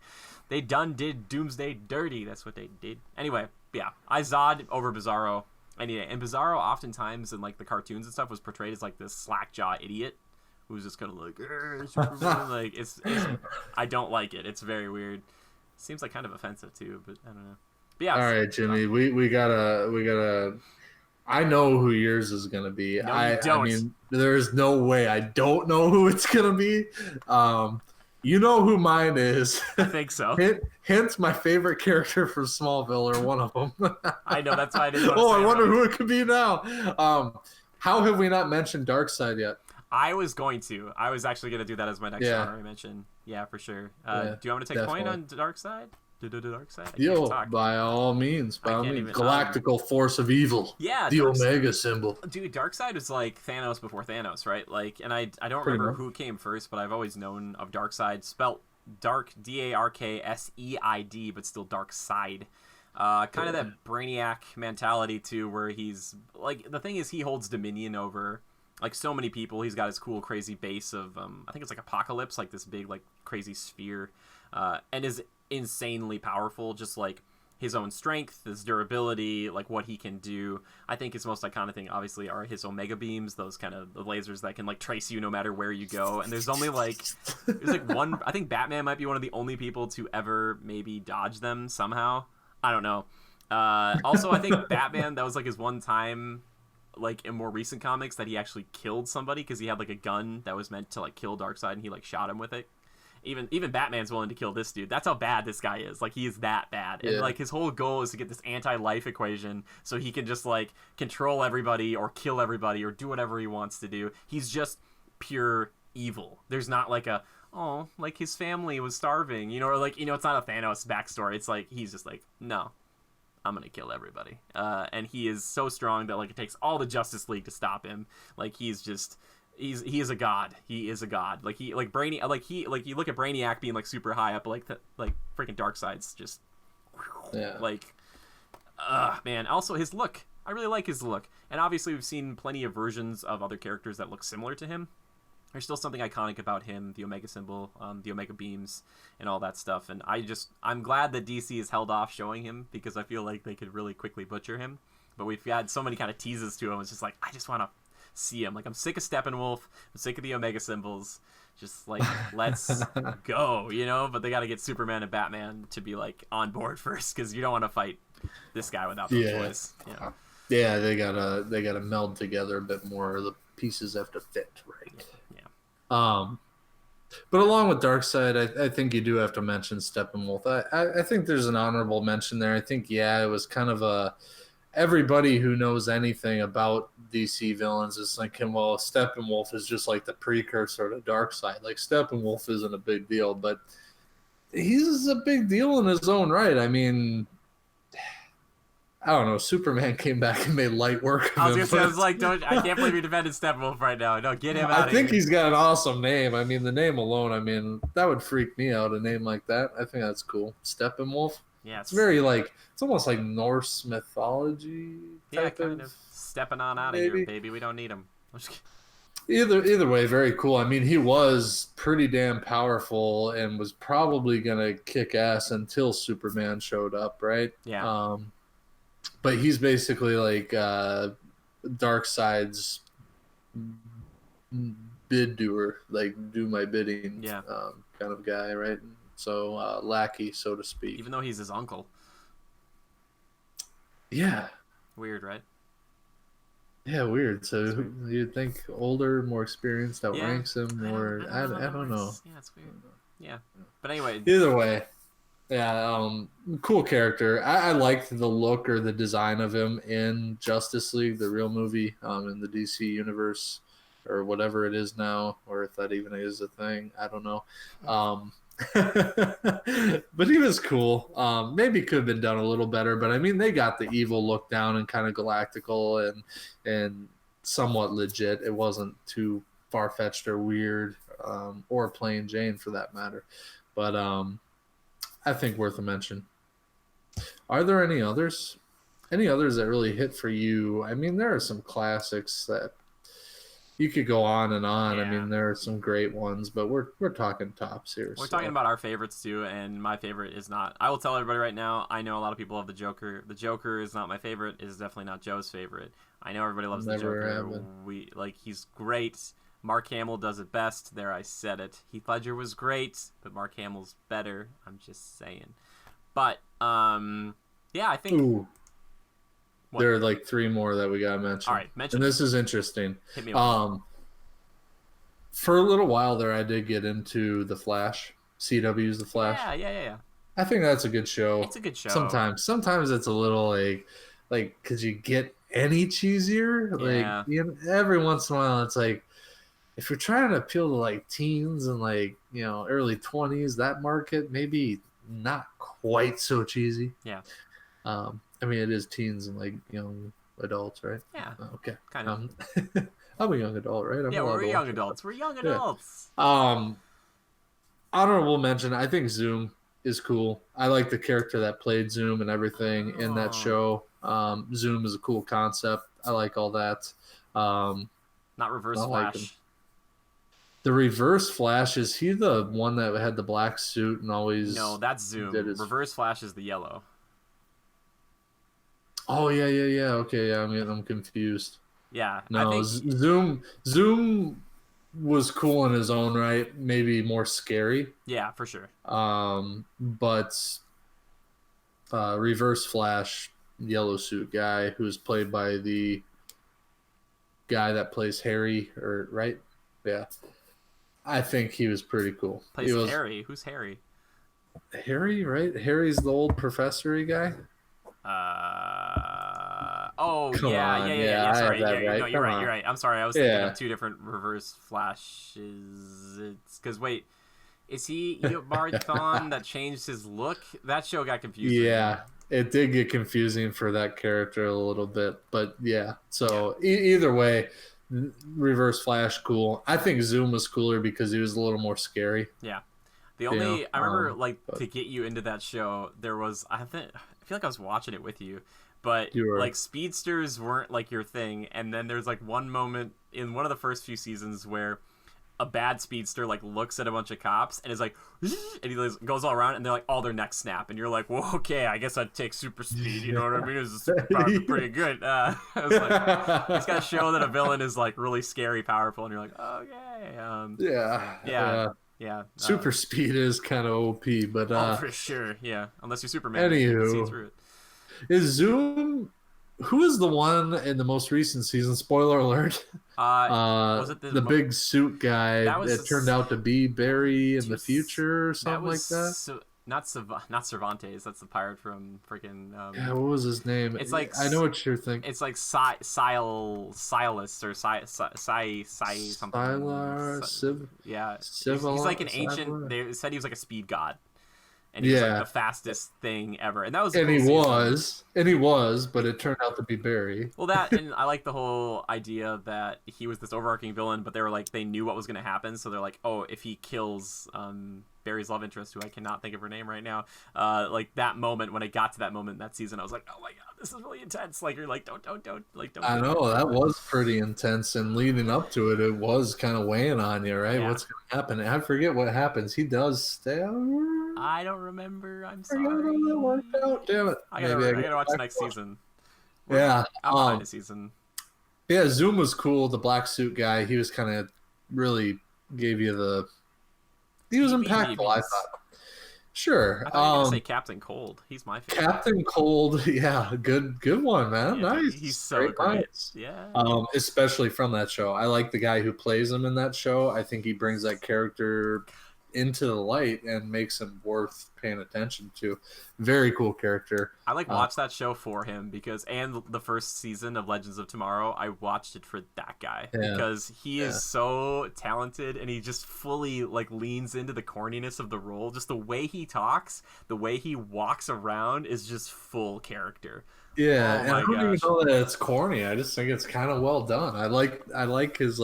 they did Doomsday dirty. That's what they did. Anyway, yeah, I Zod over Bizarro. And Bizarro oftentimes in like the cartoons and stuff was portrayed as like this slack-jaw idiot who's just kind of like, Superman. Like it's I don't like it. It's very weird. Seems like kind of offensive too, but I don't know. But yeah. All right, Jimmy, we gotta. I know who yours is gonna be. No, you don't. I mean, there's no way I don't know who it's gonna be. You know who mine is. I think so. Hence, my favorite character from Smallville, or one of them. I know, that's why I didn't. I wonder who it could be now. How have we not mentioned Darkseid yet? I was going to. I was actually going to do that as my next honorary mention. Yeah, for sure. Do you want me to take point on Darkseid? Darkseid? Yo, by all means. Galactical force of evil. Yeah. The Omega symbol. Dude, Darkseid is like Thanos before Thanos, right? Like, and I don't remember who came first, but I've always known of Darkseid, spelt Dark, Darkseid, but still Darkseid. Kind of that Brainiac mentality too, where he's like, the thing is he holds dominion over like so many people. He's got his cool crazy base of I think it's like Apocalypse, like this big like crazy sphere, and is insanely powerful, just like his own strength, his durability, like what he can do. I think his most iconic thing obviously are his Omega beams, those kind of the lasers that can like trace you no matter where you go. And there's only like one, I think Batman might be one of the only people to ever maybe dodge them somehow. I don't know. Also, I think Batman, that was like his one time like in more recent comics that he actually killed somebody because he had like a gun that was meant to like kill Darkseid, and he like shot him with it. Even Batman's willing to kill this dude. That's how bad this guy is. Like, he is that bad. And like his whole goal is to get this anti-life equation so he can just like control everybody or kill everybody or do whatever he wants to do. He's just pure evil. There's not like a, oh, like his family was starving, you know, or like, you know, it's not a Thanos backstory. It's like he's just like, no, I'm gonna kill everybody. And he is so strong that like it takes all the Justice League to stop him. Like he is a god. He is a god. Like he like Brainy. Like he like you look at Brainiac being like super high up, like like freaking Darkseid's just like, man. Also his look. I really like his look. And obviously we've seen plenty of versions of other characters that look similar to him. There's still something iconic about him, the Omega symbol, the Omega beams, and all that stuff. And I'm glad that DC has held off showing him because I feel like they could really quickly butcher him. But we've had so many kind of teases to him. It's just like, I just want to see him. Like, I'm sick of Steppenwolf. I'm sick of the Omega symbols. Just like, let's go, you know? But they got to get Superman and Batman to be like on board first because you don't want to fight this guy without those boys. Yeah. Yeah, they gotta meld together a bit more. The pieces have to fit, right? Yeah. But along with Darkseid, I think you do have to mention Steppenwolf. I think there's an honorable mention there. I think, it was kind of everybody who knows anything about DC villains is thinking, well, Steppenwolf is just like the precursor to Darkseid. Like, Steppenwolf isn't a big deal, but he's a big deal in his own right. I mean, I don't know. Superman came back and made light work of I was him. gonna say, I was like, don't. I can't believe you're defending Steppenwolf right now. No, get him out I of think here. he's got an awesome name. I mean, the name alone. I mean, that would freak me out. A name like that. I think that's cool. Steppenwolf. It's Yes. very like. It's almost like Norse mythology Yeah, type kind of stepping on out of here, maybe. baby. We don't need him. I'm just kidding. Either way, very cool. I mean, he was pretty damn powerful and was probably gonna kick ass until Superman showed up, right? Yeah. But he's basically like Darkseid's bid doer, like do my bidding, Yeah. kind of guy, right? So lackey, so to speak. Even though he's his uncle. Yeah. Weird, right? Yeah, weird. So you'd think older, more experienced outranks him, or I don't know. Yeah, it's weird. Yeah, but anyway. Either way, yeah, cool character. I liked the look or the design of him in Justice League, the real movie, in the DC universe, or whatever it is now, or if that even is a thing. I don't know. But he was cool. Maybe could have been done a little better, but I mean, they got the evil look down and kind of galactical and somewhat legit. It wasn't too far-fetched or weird, or plain Jane for that matter. But I think worth a mention. Are there any others? Any others that really hit for you? I mean, there are some classics that you could go on and on. Yeah. I mean, there are some great ones, but we're talking tops here. We're talking about our favorites too, and my favorite is not. I will tell everybody right now. I know a lot of people love the Joker. The Joker is not my favorite. Is definitely not Joe's favorite. I know everybody loves the Joker. He's great. Mark Hamill does it best. There, I said it. Heath Ledger was great, but Mark Hamill's better. I'm just saying. But yeah, I think. Ooh. There are like three more that we gotta mention. All right, mention. And this is interesting. Hit me up. For a little while there, I did get into The Flash. CW's The Flash. Yeah. I think that's a good show. It's a good show. Sometimes it's a little like, could you get any cheesier? Yeah. Like, you know, every once in a while, it's like, if you're trying to appeal to like teens and like, you know, early 20s, that market, maybe not quite so cheesy. Yeah. I mean, it is teens and like young adults, right? Yeah. Okay. Kind of. I'm a young adult, right? We're young adults. We're young adults. Honorable mention. I think Zoom is cool. I like the character that played Zoom and everything in that show. Zoom is a cool concept. I like all that. Not Reverse Flash. Like the Reverse Flash, is he the one that had the black suit and always? No, that's Zoom. Reverse Flash is the yellow. Oh yeah. Okay, yeah. I'm confused. Yeah. No, Zoom was cool in his own right. Maybe more scary. Yeah, for sure. But Reverse Flash, yellow suit guy, who's played by the guy that plays Harry, or right? Yeah. I think he was pretty cool. Harry? Who's Harry? Harry, right? Harry's the old professor-y guy. Sorry. Right. No, you're right. I'm sorry. I was thinking of two different Reverse Flashes. It's because wait, is he Eobard Thawne that changed his look? That show got confusing. Yeah, it did get confusing for that character a little bit, but yeah. So either way, Reverse Flash cool. I think Zoom was cooler because he was a little more scary. Yeah. I remember to get you into that show, there was I feel like I was watching it with you, but like speedsters weren't like your thing, and then there's like one moment in one of the first few seasons where a bad speedster like looks at a bunch of cops and is like, and he goes all around and they're like all their necks snap, and you're like, well, okay, I guess I'd take super speed. You know what I mean? It's a superpower, pretty good. I was like, it's got to show that a villain is like really scary, powerful, and you're like, okay, yeah. Super speed is kind of OP, but for sure, yeah. Unless you're Superman, anywho, you can see through it. Is Zoom? Who is the one in the most recent season? Spoiler alert. Was it the big suit guy that turned out to be Barry in the future or something like that? Not Cervantes. That's the pirate from freaking. Yeah, what was his name? It's like I know what you're thinking. It's like Silas or Sai something. Sylar, Yeah, he's like an ancient. They said he was like a speed god. and he was like Yeah. the fastest thing ever, and that was a And cool he season. was, but it turned out to be Barry. Well, that, and I like the whole idea that he was this overarching villain, but they were like, they knew what was going to happen, so they're like, oh, if he kills Barry's love interest, who I cannot think of her name right now, like that moment, when I got to that moment in that season, I was like, oh my god, this is really intense. Like, you're like, don't, like, don't. I know that was pretty intense, and leading up to it, it was kind of weighing on you, right? Yeah. What's going to happen? And I forget what happens. He does stay. I don't remember. I'm I forgot sorry. how that worked out. Damn it. I Maybe gotta watch back next to watch. season. Yeah. I'm behind a season. Yeah, Zoom was cool. The black suit guy, he was kind of really gave you the. He was impactful, I thought. Sure. I thought you were gonna say Captain Cold. He's my favorite. Captain Cold, yeah, good one, man. Yeah, Nice. he's so great. Nice. Yeah. Especially from that show. I like the guy who plays him in that show. I think he brings that character into the light and makes him worth paying attention to. Very cool character. I watched that show for him because, and the first season of Legends of Tomorrow, I watched it for that guy because he is so talented, and he just fully like leans into the corniness of the role. Just the way he talks, the way he walks around is just full character. Yeah, Oh and I don't even know that it's corny. I just think it's kind of well done. I like his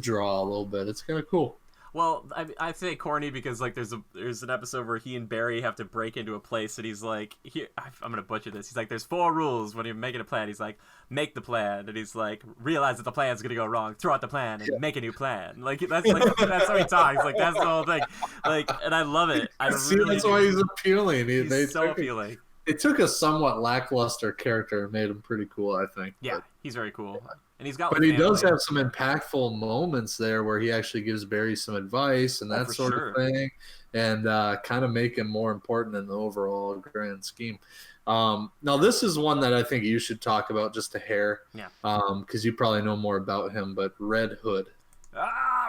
draw a little bit. It's kind of cool. Well, I say corny because like there's an episode where he and Barry have to break into a place, and he's like, here, I'm gonna butcher this. He's like, there's 4 rules when you're making a plan. He's like, make the plan, and he's like, realize that the plan's gonna go wrong, throw out the plan, and make a new plan. Like that's how he talks. Like that's the whole thing. Like, and I love it. That's why he's appealing. He's so appealing. It took a somewhat lackluster character and made him pretty cool, I think. Yeah, he's very cool. And he's got. But he does have some impactful moments there where he actually gives Barry some advice and that sort of thing, and kind of make him more important in the overall grand scheme. Now, this is one that I think you should talk about just a hair. Yeah. Because you probably know more about him, but Red Hood.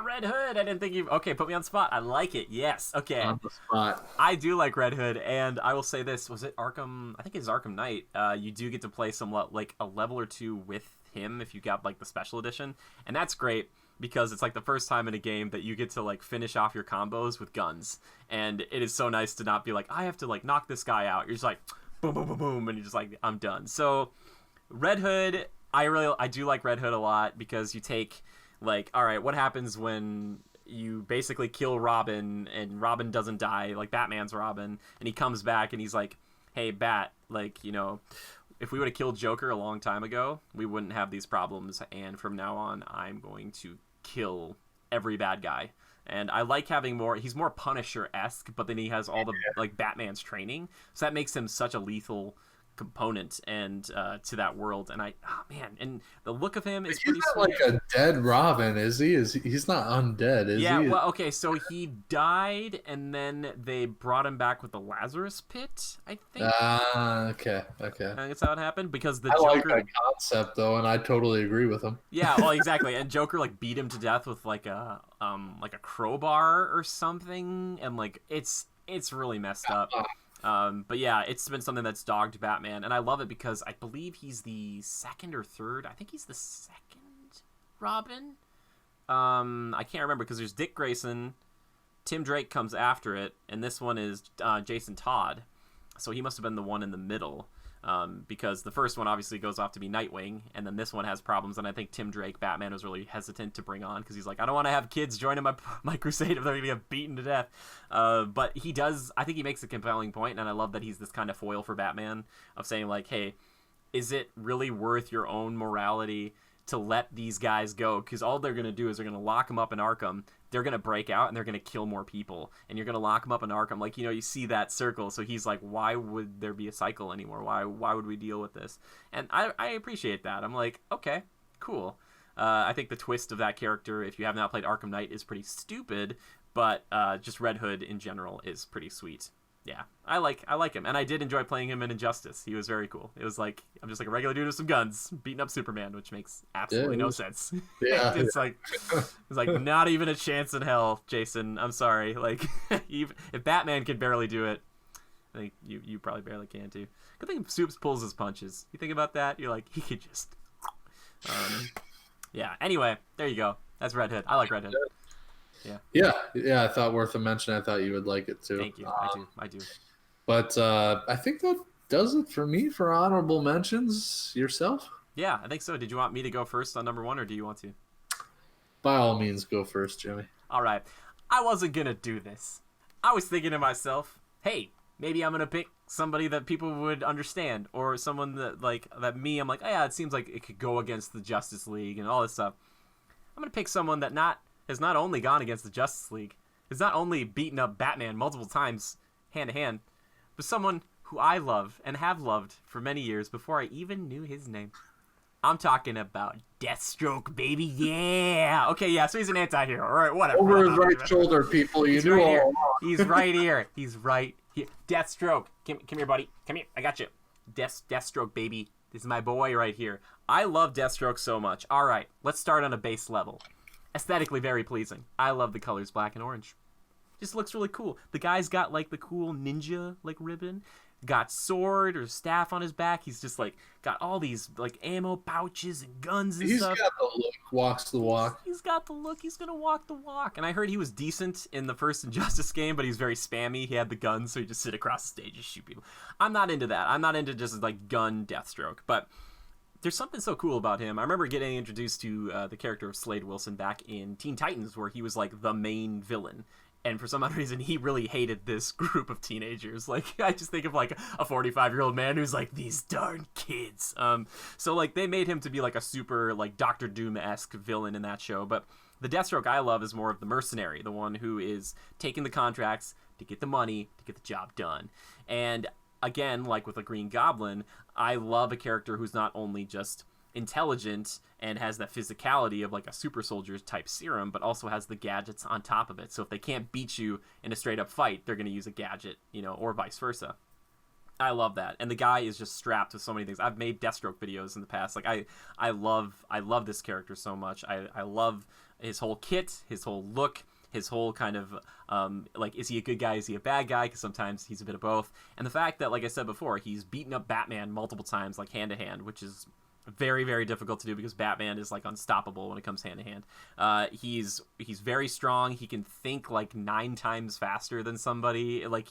Red Hood. I didn't think you. Okay, put me on the spot. I like it. Yes. Okay. On the spot. I do like Red Hood, and I will say this: was it Arkham? I think it's Arkham Knight. You do get to play like a level or 2 with him if you got like the special edition, and that's great because it's like the first time in a game that you get to like finish off your combos with guns, and it is so nice to not be like, I have to like knock this guy out. You're just like boom boom boom boom, and you're just like, I'm done. So Red Hood, I do like Red Hood a lot because you take like, all right, what happens when you basically kill Robin and Robin doesn't die, like Batman's Robin, and he comes back and he's like, hey Bat, like, you know, if we would have killed Joker a long time ago, we wouldn't have these problems, and from now on, I'm going to kill every bad guy. And I like having more, he's more Punisher-esque, but then he has all the, like, Batman's training, so that makes him such a lethal component and to that world. And and the look of him is pretty sweet. He's not like a dead Robin, is he? He's not undead, is he? Yeah, well, okay, so he died, and then they brought him back with the Lazarus Pit, I think. Okay. I think that's how it happened, because the Joker... Joker... I like that concept, though, and I totally agree with him. Yeah, well, exactly, and Joker, like, beat him to death with, like a crowbar or something, and, like, it's really messed up. But yeah, it's been something that's dogged Batman, and I love it because I believe he's the second or third. I think he's the second Robin. I can't remember because there's Dick Grayson, Tim Drake comes after it, and this one is Jason Todd. So he must have been the one in the middle, because the first one obviously goes off to be Nightwing, and then this one has problems, and I think Tim Drake, Batman, was really hesitant to bring on because he's like, I don't want to have kids joining my crusade if they're going to get beaten to death. But he does, I think he makes a compelling point, and I love that he's this kind of foil for Batman of saying like, hey, is it really worth your own morality to let these guys go? Because all they're going to do is they're going to lock them up in Arkham, they're going to break out, and they're going to kill more people, and you're going to lock them up in Arkham. Like, you know, you see that circle, so he's like, why would there be a cycle anymore? Why would we deal with this? And I appreciate that. I'm like, okay, cool. I think the twist of that character, if you have not played Arkham Knight, is pretty stupid, but just Red Hood in general is pretty sweet. Yeah, I like him, and I did enjoy playing him in Injustice. He was very cool. It was like, I'm just like a regular dude with some guns beating up Superman, which makes absolutely no sense. Yeah, it's like not even a chance in hell, Jason. I'm sorry. Like, even if Batman can barely do it, I think you probably barely can too. Good thing Supes pulls his punches. You think about that, you're like, he could just. Yeah. Anyway, there you go. That's Red Hood. I like Red Hood. Yeah. I thought worth a mention. I thought you would like it too. Thank you. I do. But I think that does it for me for honorable mentions. Yourself? Yeah, I think so. Did you want me to go first on number one, or do you want to? By all means, go first, Jimmy. All right. I wasn't gonna do this. I was thinking to myself, hey, maybe I'm gonna pick somebody that people would understand, or someone that I'm like, oh, yeah, it seems like it could go against the Justice League and all this stuff. I'm gonna pick someone that has not only gone against the Justice League, has not only beaten up Batman multiple times hand to hand, but someone who I love and have loved for many years before I even knew his name. I'm talking about Deathstroke, baby. Yeah. Okay, yeah, so he's an anti-hero. All right, whatever. Over his right shoulder, people. You knew all along. He's right here. He's right here. Deathstroke. Come here, buddy. Come here. I got you. Deathstroke, baby. This is my boy right here. I love Deathstroke so much. All right, let's start on a base level. Aesthetically very pleasing. I love the colors black and orange. Just looks really cool. The guy's got like the cool ninja like ribbon. Got sword or staff on his back. He's just like got all these like ammo pouches and guns and stuff. He's got the look, walks the walk. He's got the look. He's gonna walk the walk. And I heard he was decent in the first Injustice game, but he's very spammy. He had the guns, so he just sit across the stage and shoot people. I'm not into that. I'm not into just like gun Deathstroke. But there's something so cool about him. I remember getting introduced to the character of Slade Wilson back in Teen Titans, where he was like the main villain. And for some odd reason, he really hated this group of teenagers. Like, I just think of, like, a 45-year-old man who's like, these darn kids. So, like, they made him to be, like, a super, like, Doctor Doom-esque villain in that show. But the Deathstroke I love is more of the mercenary, the one who is taking the contracts to get the money, to get the job done. And, again, like with a Green Goblin, I love a character who's not only just intelligent and has that physicality of like a super soldier type serum, but also has the gadgets on top of it. So if they can't beat you in a straight up fight, they're going to use a gadget, or vice versa. I love that. And the guy is just strapped with so many things. I've made Deathstroke videos in the past. Like I love this character so much. I love his whole kit, his whole look, his whole kind of like, is he a good guy, is he a bad guy, because sometimes he's a bit of both. And the fact that, like I said before, he's beaten up Batman multiple times, like hand to hand, which is very, very difficult to do because Batman is like unstoppable when it comes hand to hand. He's very strong. He can think like 9 times faster than somebody. Like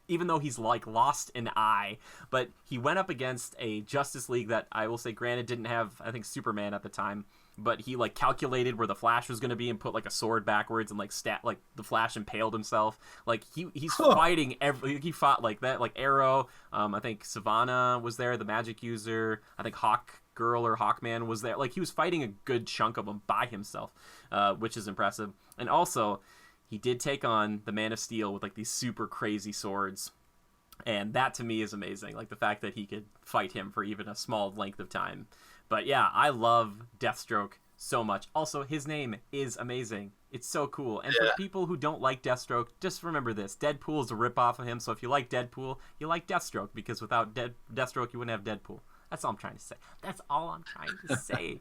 even though he's like lost an eye, but he went up against a Justice League that I will say, granted, didn't have, I think, Superman at the time. But he like calculated where the Flash was going to be and put like a sword backwards and like the Flash impaled himself. Like he's fighting he fought like that, like Arrow. I think Savannah was there, the magic user. I think Hawk Girl or Hawkman was there. Like he was fighting a good chunk of them by himself, which is impressive. And also, he did take on the Man of Steel with like these super crazy swords. And that to me is amazing. Like the fact that he could fight him for even a small length of time. But yeah, I love Deathstroke so much. Also, his name is amazing. It's so cool. And for people who don't like Deathstroke, just remember this. Deadpool is a ripoff of him. So if you like Deadpool, you like Deathstroke. Because without Deathstroke, you wouldn't have Deadpool. That's all I'm trying to say. That's all I'm trying to say.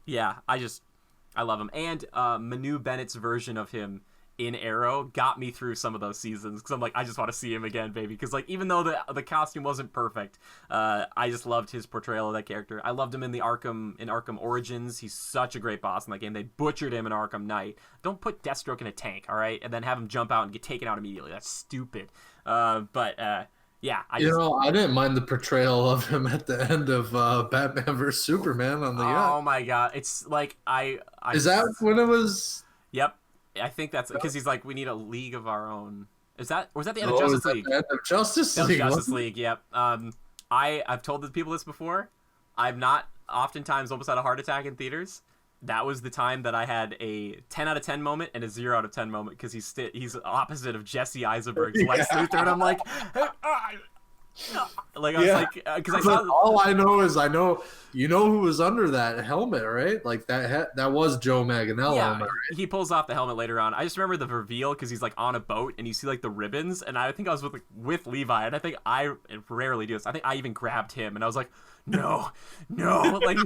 Yeah, I love him. And Manu Bennett's version of him in Arrow got me through some of those seasons because I'm like, I just want to see him again, baby. Because like, even though the costume wasn't perfect, I just loved his portrayal of that character. I loved him in Arkham Origins. He's such a great boss in that game. They butchered him in Arkham Knight. Don't put Deathstroke in a tank, all right, and then have him jump out and get taken out immediately. That's stupid. Yeah, I didn't mind the portrayal of him at the end of Batman vs Superman on the yacht. Oh my god, it's like Is that when it was? Yep. I think that's because he's like, we need a league of our own. Was that the end of Justice League? The end of Justice League. Justice League. Yep. I've told the people this before. I've not oftentimes almost had a heart attack in theaters. That was the time that I had a 10 out of 10 moment and a 0 out of 10 moment because he's opposite of Jesse Eisenberg's Lex Luthor, and I'm like, like I was like, because I saw all I know is who was under that helmet, right? Like that was Joe Manganiello. Yeah, right? He pulls off the helmet later on. I just remember the reveal because he's like on a boat and you see like the ribbons, and I think I was with Levi, and I think I rarely do this. I think I even grabbed him and I was like, no, like,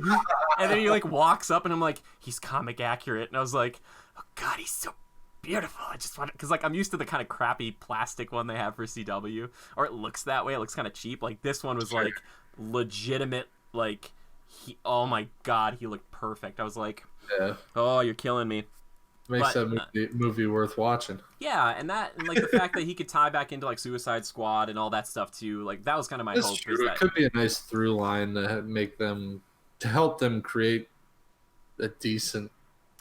and then he like walks up and I'm like, he's comic accurate, and I was like, oh god, he's so beautiful. I just want it because like I'm used to the kind of crappy plastic one they have for CW, or it looks that way. It looks kind of cheap. Like this one was like legitimate. Like oh my god, he looked perfect. I was like, oh, you're killing me. Makes But that movie worth watching. yeah, and like the fact that he could tie back into like Suicide Squad and all that stuff too. Like that was kind of my That's hope is true. It that could be a nice through line to make them to help them create a decent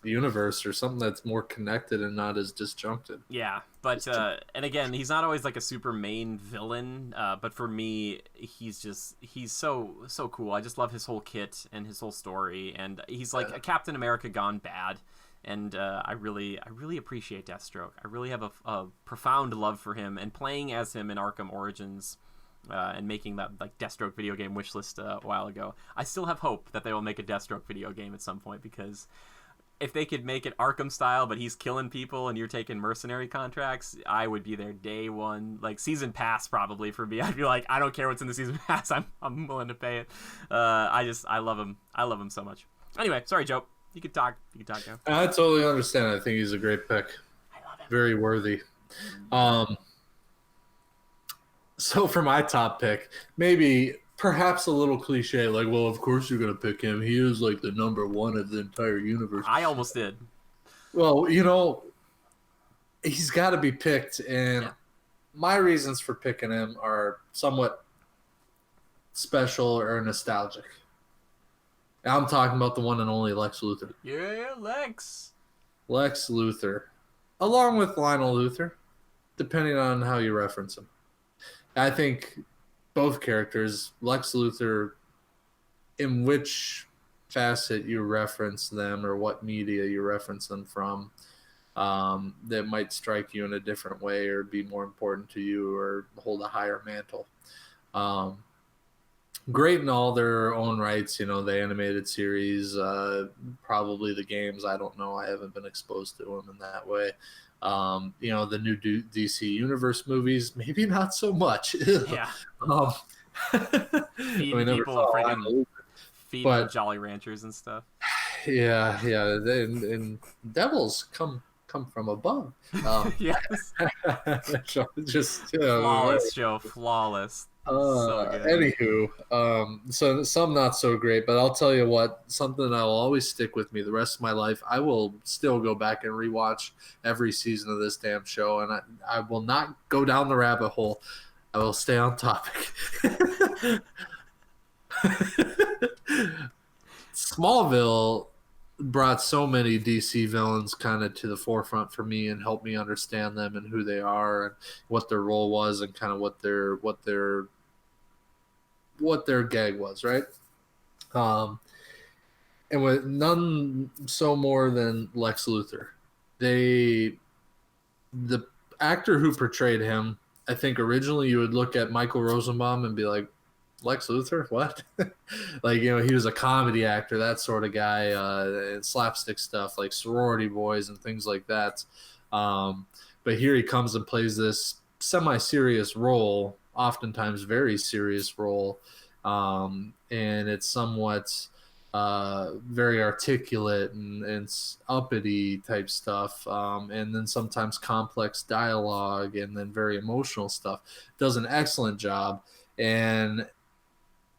universe or something that's more connected and not as disjuncted. yeah, but and again, he's not always like a super main villain. But for me, he's so cool. I just love his whole kit and his whole story, and he's like a Captain America gone bad. And I really appreciate Deathstroke. I really have a profound love for him, and playing as him in Arkham Origins. And making that like Deathstroke video game wishlist a while ago. I still have hope that they will make a Deathstroke video game at some point, because if they could make it Arkham style, but he's killing people and you're taking mercenary contracts, I would be there day one. Like season pass probably for me. I'd be like, I don't care what's in the season pass. I'm willing to pay it. I love him. I love him so much. Anyway, sorry, Joe. You could talk. Now. I totally understand. I think he's a great pick. I love him. Very worthy. So for my top pick, maybe perhaps a little cliche, like, well, of course you're gonna pick him. He is like the number one of the entire universe. I almost did. Well, he's got to be picked, and my reasons for picking him are somewhat special or nostalgic. I'm talking about the one and only Lex Luthor. Yeah, Lex. Lex Luthor, along with Lionel Luthor, depending on how you reference him. I think both characters, Lex Luthor, in which facet you reference them or what media you reference them from, that might strike you in a different way or be more important to you or hold a higher mantle. Great in all their own rights, the animated series, probably the games. I don't know. I haven't been exposed to them in that way. The new DC Universe movies, maybe not so much. Yeah. Feeding people freaking feeding Jolly Ranchers and stuff. Yeah. And devils come from above. Yes. Just flawless show, flawless. So good. Anywho, so some not so great, but I'll tell you what, something that will always stick with me the rest of my life. I will still go back and rewatch every season of this damn show, and I will not go down the rabbit hole. I will stay on topic. Smallville brought so many DC villains kind of to the forefront for me and helped me understand them and who they are and what their role was and kind of what their gag was, right? And with none so more than Lex Luthor. The actor who portrayed him, I think originally you would look at Michael Rosenbaum and be like, Lex Luthor? What? Like, he was a comedy actor, that sort of guy, and slapstick stuff like Sorority Boys and things like that. But here he comes and plays this semi-serious role, oftentimes very serious role, and it's somewhat very articulate and uppity type stuff, and then sometimes complex dialogue and then very emotional stuff. Does an excellent job. And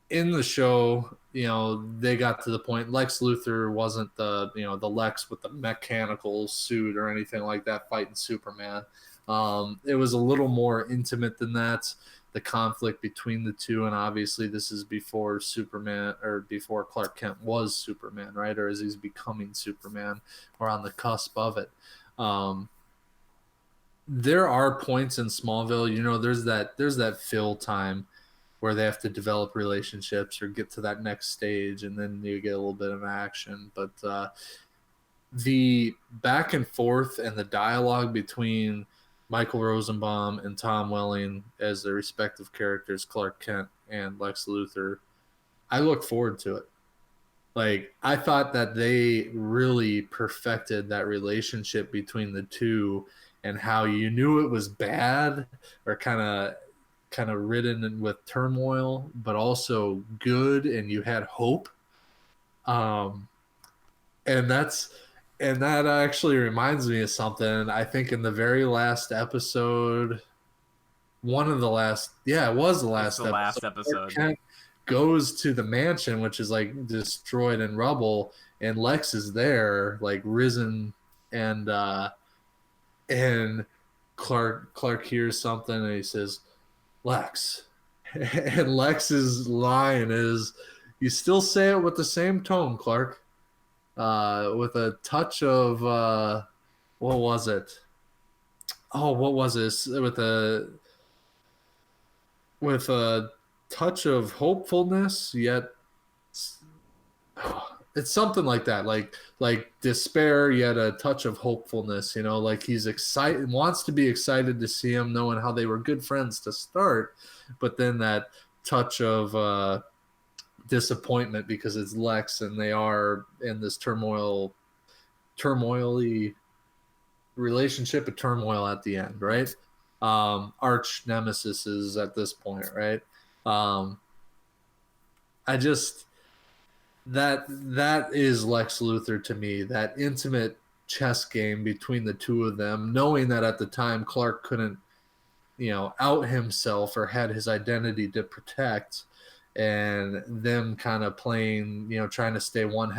in the show, they got to the point Lex Luthor wasn't the Lex with the mechanical suit or anything like that fighting Superman. It was a little more intimate than that, the conflict between the two, and obviously this is before Superman, or before Clark Kent was Superman, right? Or as he's becoming Superman, or on the cusp of it. There are points in Smallville, there's that fill time where they have to develop relationships or get to that next stage, and then you get a little bit of action. But the back and forth and the dialogue between Michael Rosenbaum and Tom Welling as their respective characters, Clark Kent and Lex Luthor, I look forward to it. Like, I thought that they really perfected that relationship between the two, and how you knew it was bad or kind of ridden with turmoil, but also good, and you had hope. And that actually reminds me of something. I think in the very last episode, it was the last episode. Kent goes to the mansion, which is like destroyed in rubble, and Lex is there, like risen and Clark hears something and he says, Lex. And Lex's line is, you still say it with the same tone, Clark. With a touch of what was it? Oh, what was this? With a touch of hopefulness, yet it's something like that, like despair yet a touch of hopefulness. Like he's excited, wants to be excited to see him, knowing how they were good friends to start, but then that touch of disappointment because it's Lex and they are in this turmoily relationship, a turmoil at the end, right? Arch nemesis is at this point, right? I just that is Lex Luthor to me. That intimate chess game between the two of them, knowing that at the time Clark couldn't, out himself or had his identity to protect, and them kind of playing, trying to stay one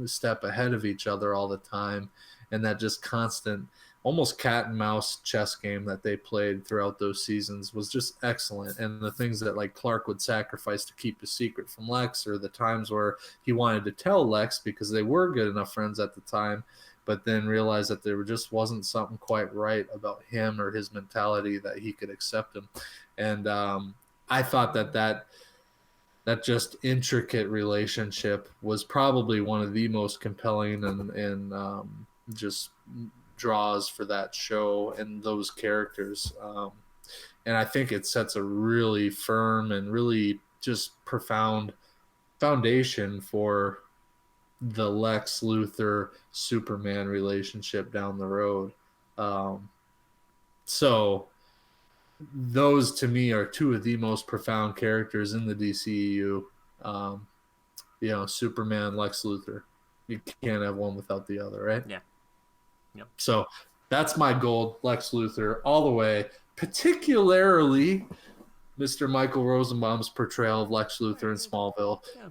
step ahead of each other all the time, and that just constant, almost cat and mouse chess game that they played throughout those seasons was just excellent. And the things that like Clark would sacrifice to keep a secret from Lex, or the times where he wanted to tell Lex because they were good enough friends at the time, but then realized that there just wasn't something quite right about him or his mentality that he could accept him. And I thought that just intricate relationship was probably one of the most compelling and just draws for that show and those characters. And I think it sets a really firm and really just profound foundation for the Lex Luthor Superman relationship down the road. So those to me are two of the most profound characters in the DCEU. Superman, Lex Luthor. You can't have one without the other, right? Yeah. Yep. So that's my gold, Lex Luthor, all the way. Particularly Mr. Michael Rosenbaum's portrayal of Lex Luthor in Smallville. Yeah.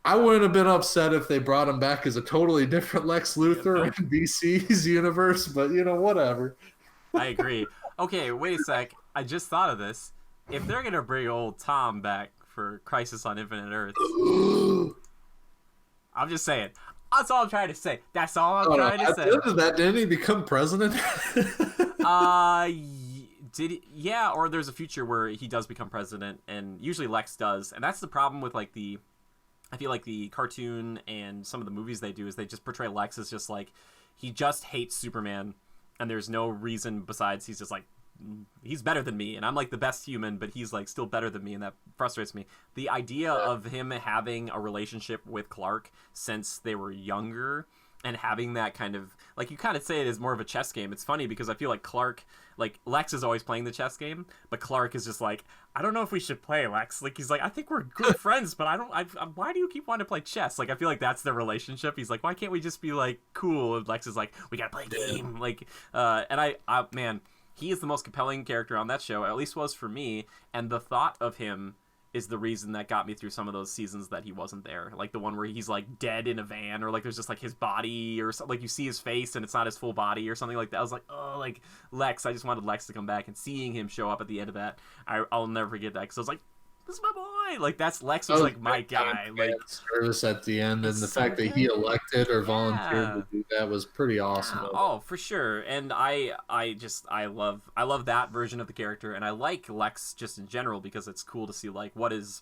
I wouldn't have been upset if they brought him back as a totally different Lex Luthor in DC's universe, but whatever. I agree. Okay, wait a sec. I just thought of this. If they're gonna bring old Tom back for Crisis on Infinite Earths, I'm just saying. That's all I'm trying to say. That's all I'm trying to say. Didn't he become president? Did he? Yeah, or there's a future where he does become president, and usually Lex does, and that's the problem with like I feel like the cartoon and some of the movies they do is they just portray Lex as just like he just hates Superman, and there's no reason besides he's just like he's better than me and I'm like the best human, but he's like still better than me, and that frustrates me. The idea of him having a relationship with Clark since they were younger and having that kind of like, you kind of say it is more of a chess game. It's funny because I feel like Lex is always playing the chess game, but Clark is just like, I don't know if we should play, Lex. Like, he's like, I think we're good friends, but why do you keep wanting to play chess? Like, I feel like that's the relationship. He's like, why can't we just be like cool? And Lex is like, we gotta play a game. Like, and man, he is the most compelling character on that show, at least was for me. And the thought of him is the reason that got me through some of those seasons that he wasn't there. Like the one where he's like dead in a van, or like there's just like his body, or something, like you see his face and it's not his full body or something like that. I was like, oh, like Lex. I just wanted Lex to come back, and seeing him show up at the end of that, I'll never forget that, because I was like, this is my boy. Like that's Lex was like my guy. Like service at the end, and the fact that he elected or volunteered to do that was pretty awesome. Yeah. Oh, for sure. And I love that version of the character, and I like Lex just in general because it's cool to see like what is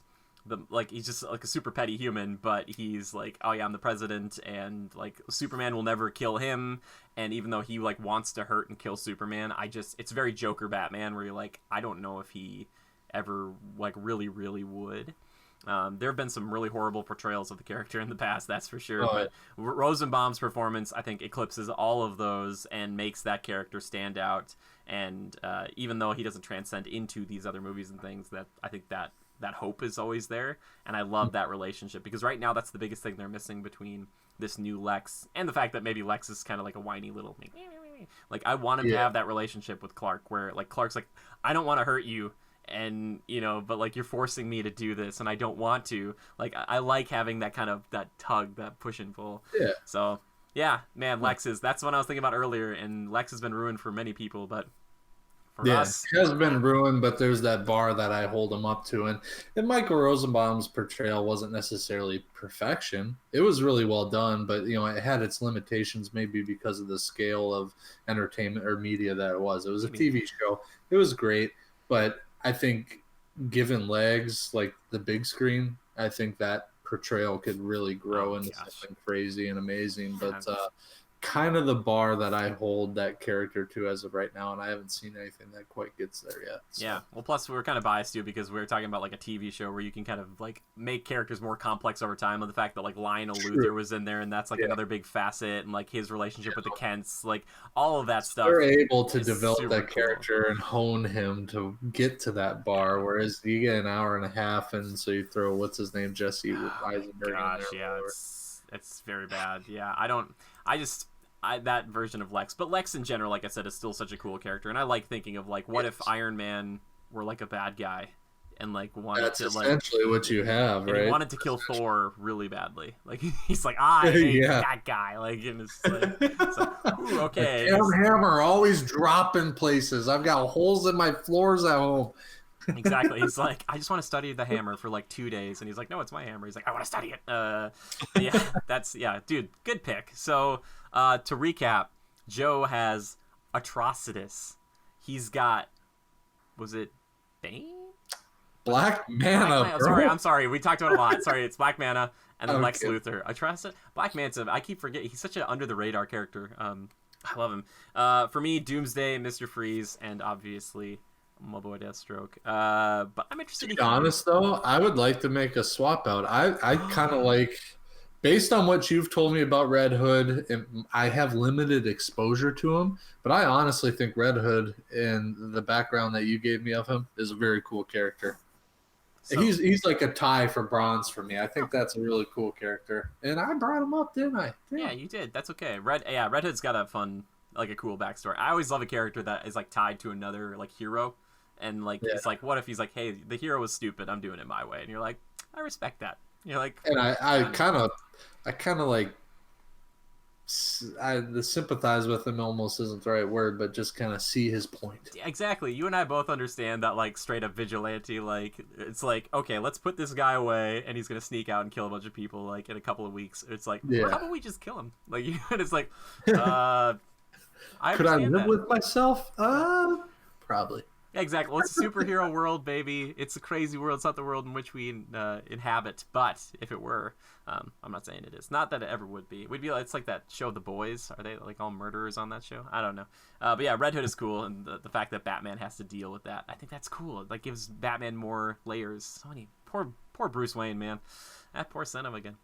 like he's just like a super petty human, but he's like, oh yeah, I'm the president, and like Superman will never kill him, and even though he like wants to hurt and kill Superman, it's very Joker Batman, where you're like, I don't know if he ever like really would. There have been some really horrible portrayals of the character in the past, that's for sure. But Rosenbaum's performance, I think, eclipses all of those and makes that character stand out. And even though he doesn't transcend into these other movies and things, that I think that hope is always there. And I love that relationship, because right now that's the biggest thing they're missing between this new Lex and the fact that maybe Lex is kind of like a whiny little like, I want him to have that relationship with Clark, where like Clark's like, I don't want to hurt you, and but like you're forcing me to do this and I don't want to. Like I like having that kind of that tug, that push and pull. Yeah. So Yeah, man, Lex is. That's what I was thinking about earlier, and Lex has been ruined for many people, but for Yeah, us, it has been ruined, but there's that bar that I hold him up to. And Michael Rosenbaum's portrayal wasn't necessarily perfection. It was really well done, but it had its limitations maybe because of the scale of entertainment or media that it was. It was a maybe. TV show. It was great, but I think given legs like the big screen, I think that portrayal could really grow Oh into gosh. something crazy and amazing. Yeah. But kind of the bar that I hold that character to as of right now, and I haven't seen anything that quite gets there yet. So. Yeah. Well, plus we're kind of biased too because we're talking about like a TV show where you can kind of like make characters more complex over time. And the fact that like Lionel Luther was in there, and that's like another big facet, and like his relationship with the Kents, like all of that stuff. They're able to is develop super that cool. character and hone him to get to that bar, whereas you get an hour and a half, and so you throw what's his name, Jesse Eisenberg, Gosh, in there. yeah, it's very bad. Yeah, that version of Lex, but Lex in general, like I said, is still such a cool character, and I like thinking of like, what if Iron Man were like a bad guy, and like wanted That's to like, essentially what you have, and right? he wanted to kill Thor really badly. Like he's like, I hate Yeah. that guy. Like, and it's like, ooh, okay. Damn hammer, always dropping places. I've got holes in my floors at home. Exactly. He's like, I just want to study the hammer for like 2 days, and he's like, no, it's my hammer. He's like, I want to study it. Yeah, dude, good pick. So, to recap, Joe has Atrocitus. He's got, was it Bane? Black Mana, bro. I'm sorry. We talked about it a lot. Sorry, it's Black Mana and then Okay. Lex Luthor. Atrocitus. Black Manta. I keep forgetting. He's such an under the radar character. I love him. For me, Doomsday, Mr. Freeze, and obviously my boy Deathstroke. But I'm interested. To be honest, though, I would like to make a swap out. I kind of like, based on what you've told me about Red Hood, and I have limited exposure to him, but I honestly think Red Hood and the background that you gave me of him is a very cool character. So, He's like a tie for bronze for me. I think that's a really cool character, and I brought him up, didn't I? yeah, you did. That's okay. Red Hood's got a fun, like a cool backstory. I always love a character that is like tied to another like hero, and like it's like, what if he's like, hey, the hero was stupid, I'm doing it my way, and you're like, I respect that. You're like, And I kind of like, the sympathize with him almost isn't the right word, but just kind of see his point. exactly. You and I both understand that like straight up vigilante. Like it's like, okay, let's put this guy away, and he's gonna sneak out and kill a bunch of people like in a couple of weeks. It's like, well, how about we just kill him? Like, and it's like, I Could I live that. with myself? Probably. Yeah, exactly. Well, it's a superhero world, baby. It's a crazy world. It's not the world in which we inhabit. But if it were, I'm not saying it is. Not that it ever would be. We'd be. It's like that show, The Boys. Are they like all murderers on that show? I don't know. But yeah, Red Hood is cool, and the fact that Batman has to deal with that, I think that's cool. It like gives Batman more layers. So many. Poor Bruce Wayne, man. That poor son of again.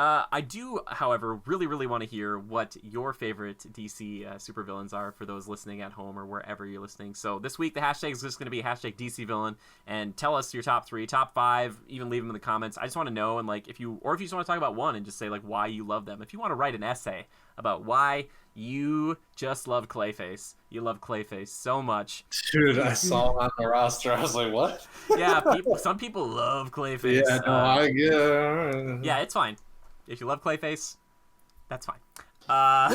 I do, however, really, really want to hear what your favorite DC supervillains are for those listening at home or wherever you're listening. So this week, the hashtag is just going to be hashtag DC villain, and tell us your top 3, top 5, even leave them in the comments. I just want to know, and like if you just want to talk about one and just say like why you love them. If you want to write an essay about why you just love Clayface, you love Clayface so much. Dude, I saw him on the roster. I was like, what? Yeah, some people love Clayface. Yeah, no, I get. Yeah, it's fine. If you love Clayface, that's fine.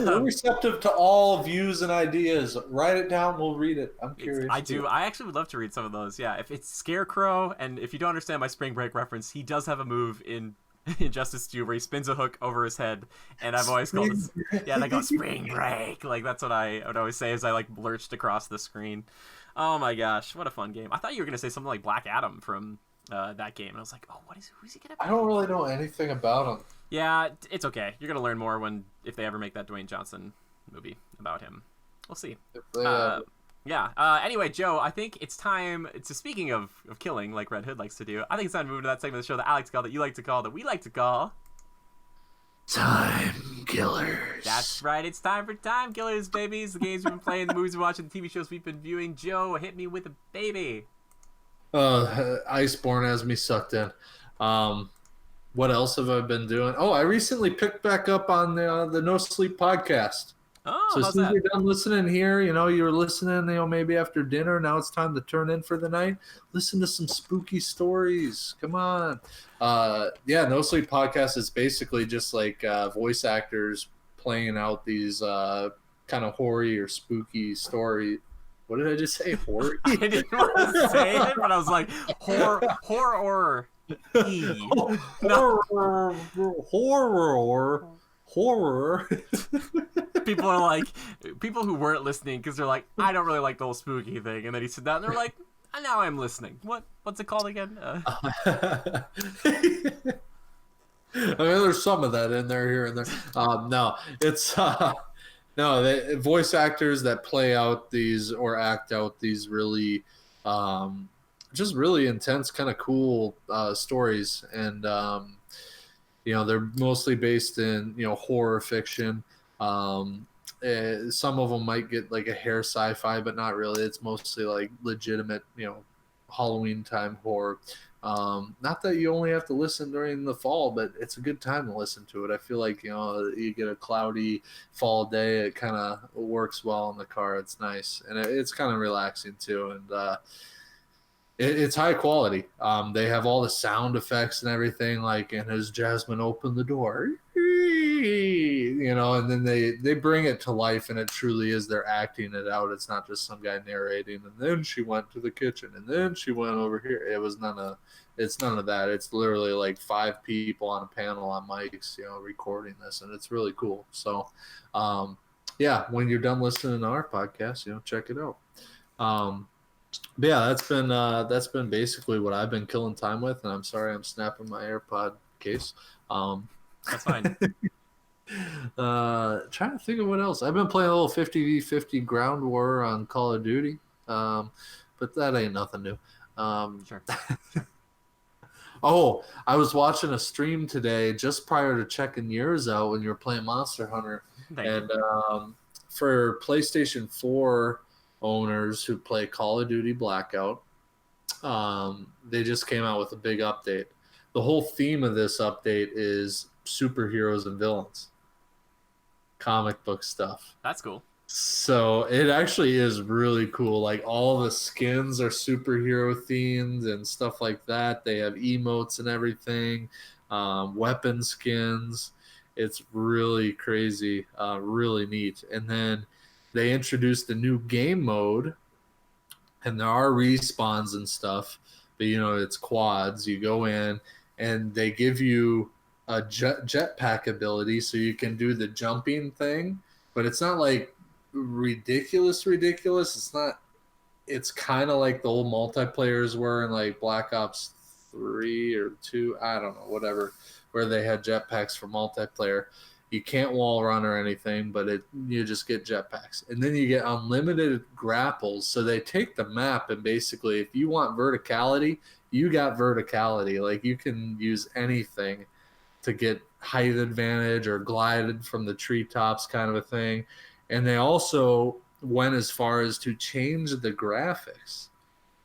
We're receptive to all views and ideas. Write it down. We'll read it. I'm curious. I do. I actually would love to read some of those. Yeah, if it's Scarecrow, and if you don't understand my Spring Break reference, he does have a move in Injustice 2 where he spins a hook over his head, and I've always called it. Yeah, they go Spring Break. Like that's what I would always say as I like lurched across the screen. Oh my gosh, what a fun game! I thought you were gonna say something like Black Adam from that game, and I was like, oh, who's he gonna be? I don't really know anything about him. Yeah, it's okay. You're gonna learn more if they ever make that Dwayne Johnson movie about him. We'll see. Yeah. Anyway, Joe, I think it's time. Speaking of killing, like Red Hood likes to do. I think it's time to move to that segment of the show that I like to call, that you like to call, that we like to call Time Killers. That's right. It's time for Time Killers, babies. The games we've been playing, the movies we're watching, the TV shows we've been viewing. Joe, hit me with a baby. Iceborne has me sucked in. What else have I been doing? Oh, I recently picked back up on the No Sleep podcast. Oh, So how's as soon as that? you're done listening here, you were listening, maybe after dinner. Now it's time to turn in for the night. Listen to some spooky stories. Come on. No Sleep podcast is basically just like voice actors playing out these kind of hoary or spooky story. What did I just say? Hoary? I didn't want to say it, but I was like, horror. No. Horror. People are like, people who weren't listening because they're like, I don't really like the whole spooky thing, and then he said that, and they're like, now I'm listening. What's it called again? I mean, there's some of that in there here and there. No, it's no, voice actors that play out these or act out these really, just really intense, kind of cool stories, and they're mostly based in horror fiction. Some of them might get like a hair sci-fi, but not really. It's mostly like legitimate, Halloween time horror. Not that you only have to listen during the fall, but it's a good time to listen to it. I feel like you get a cloudy fall day, it kind of works well in the car. It's nice, and it's kind of relaxing too, and it's high quality. They have all the sound effects and everything, like, and as Jasmine opened the door, and then they bring it to life, and it truly is, they're acting it out. It's not just some guy narrating, and then she went to the kitchen, and then she went over here. It's none of that. It's literally like 5 people on a panel on mics, recording this, and it's really cool. So, when you're done listening to our podcast, check it out. But yeah, that's been basically what I've been killing time with, and I'm sorry I'm snapping my AirPod case. That's fine. Trying to think of what else. I've been playing a little 50v50 ground war on Call of Duty, but that ain't nothing new. Sure. Oh, I was watching a stream today just prior to checking yours out when you were playing Monster Hunter, and for PlayStation 4 owners who play Call of Duty Blackout, they just came out with a big update. The whole theme of this update is superheroes and villains, comic book stuff. That's cool. So it actually is really cool. Like, all the skins are superhero themed and stuff like that. They have emotes and everything, weapon skins. It's really crazy, really neat. And then they introduced a new game mode, and there are respawns and stuff, but it's quads. You go in, and they give you a jetpack ability, so you can do the jumping thing, but it's not like ridiculous. It's not. It's kind of like the old multiplayers were in like Black Ops 3 or 2, I don't know, whatever, where they had jetpacks for multiplayer. You can't wall run or anything, but you just get jetpacks. And then you get unlimited grapples. So they take the map, and basically, if you want verticality, you got verticality. Like, you can use anything to get height advantage or glided from the treetops, kind of a thing. And they also went as far as to change the graphics.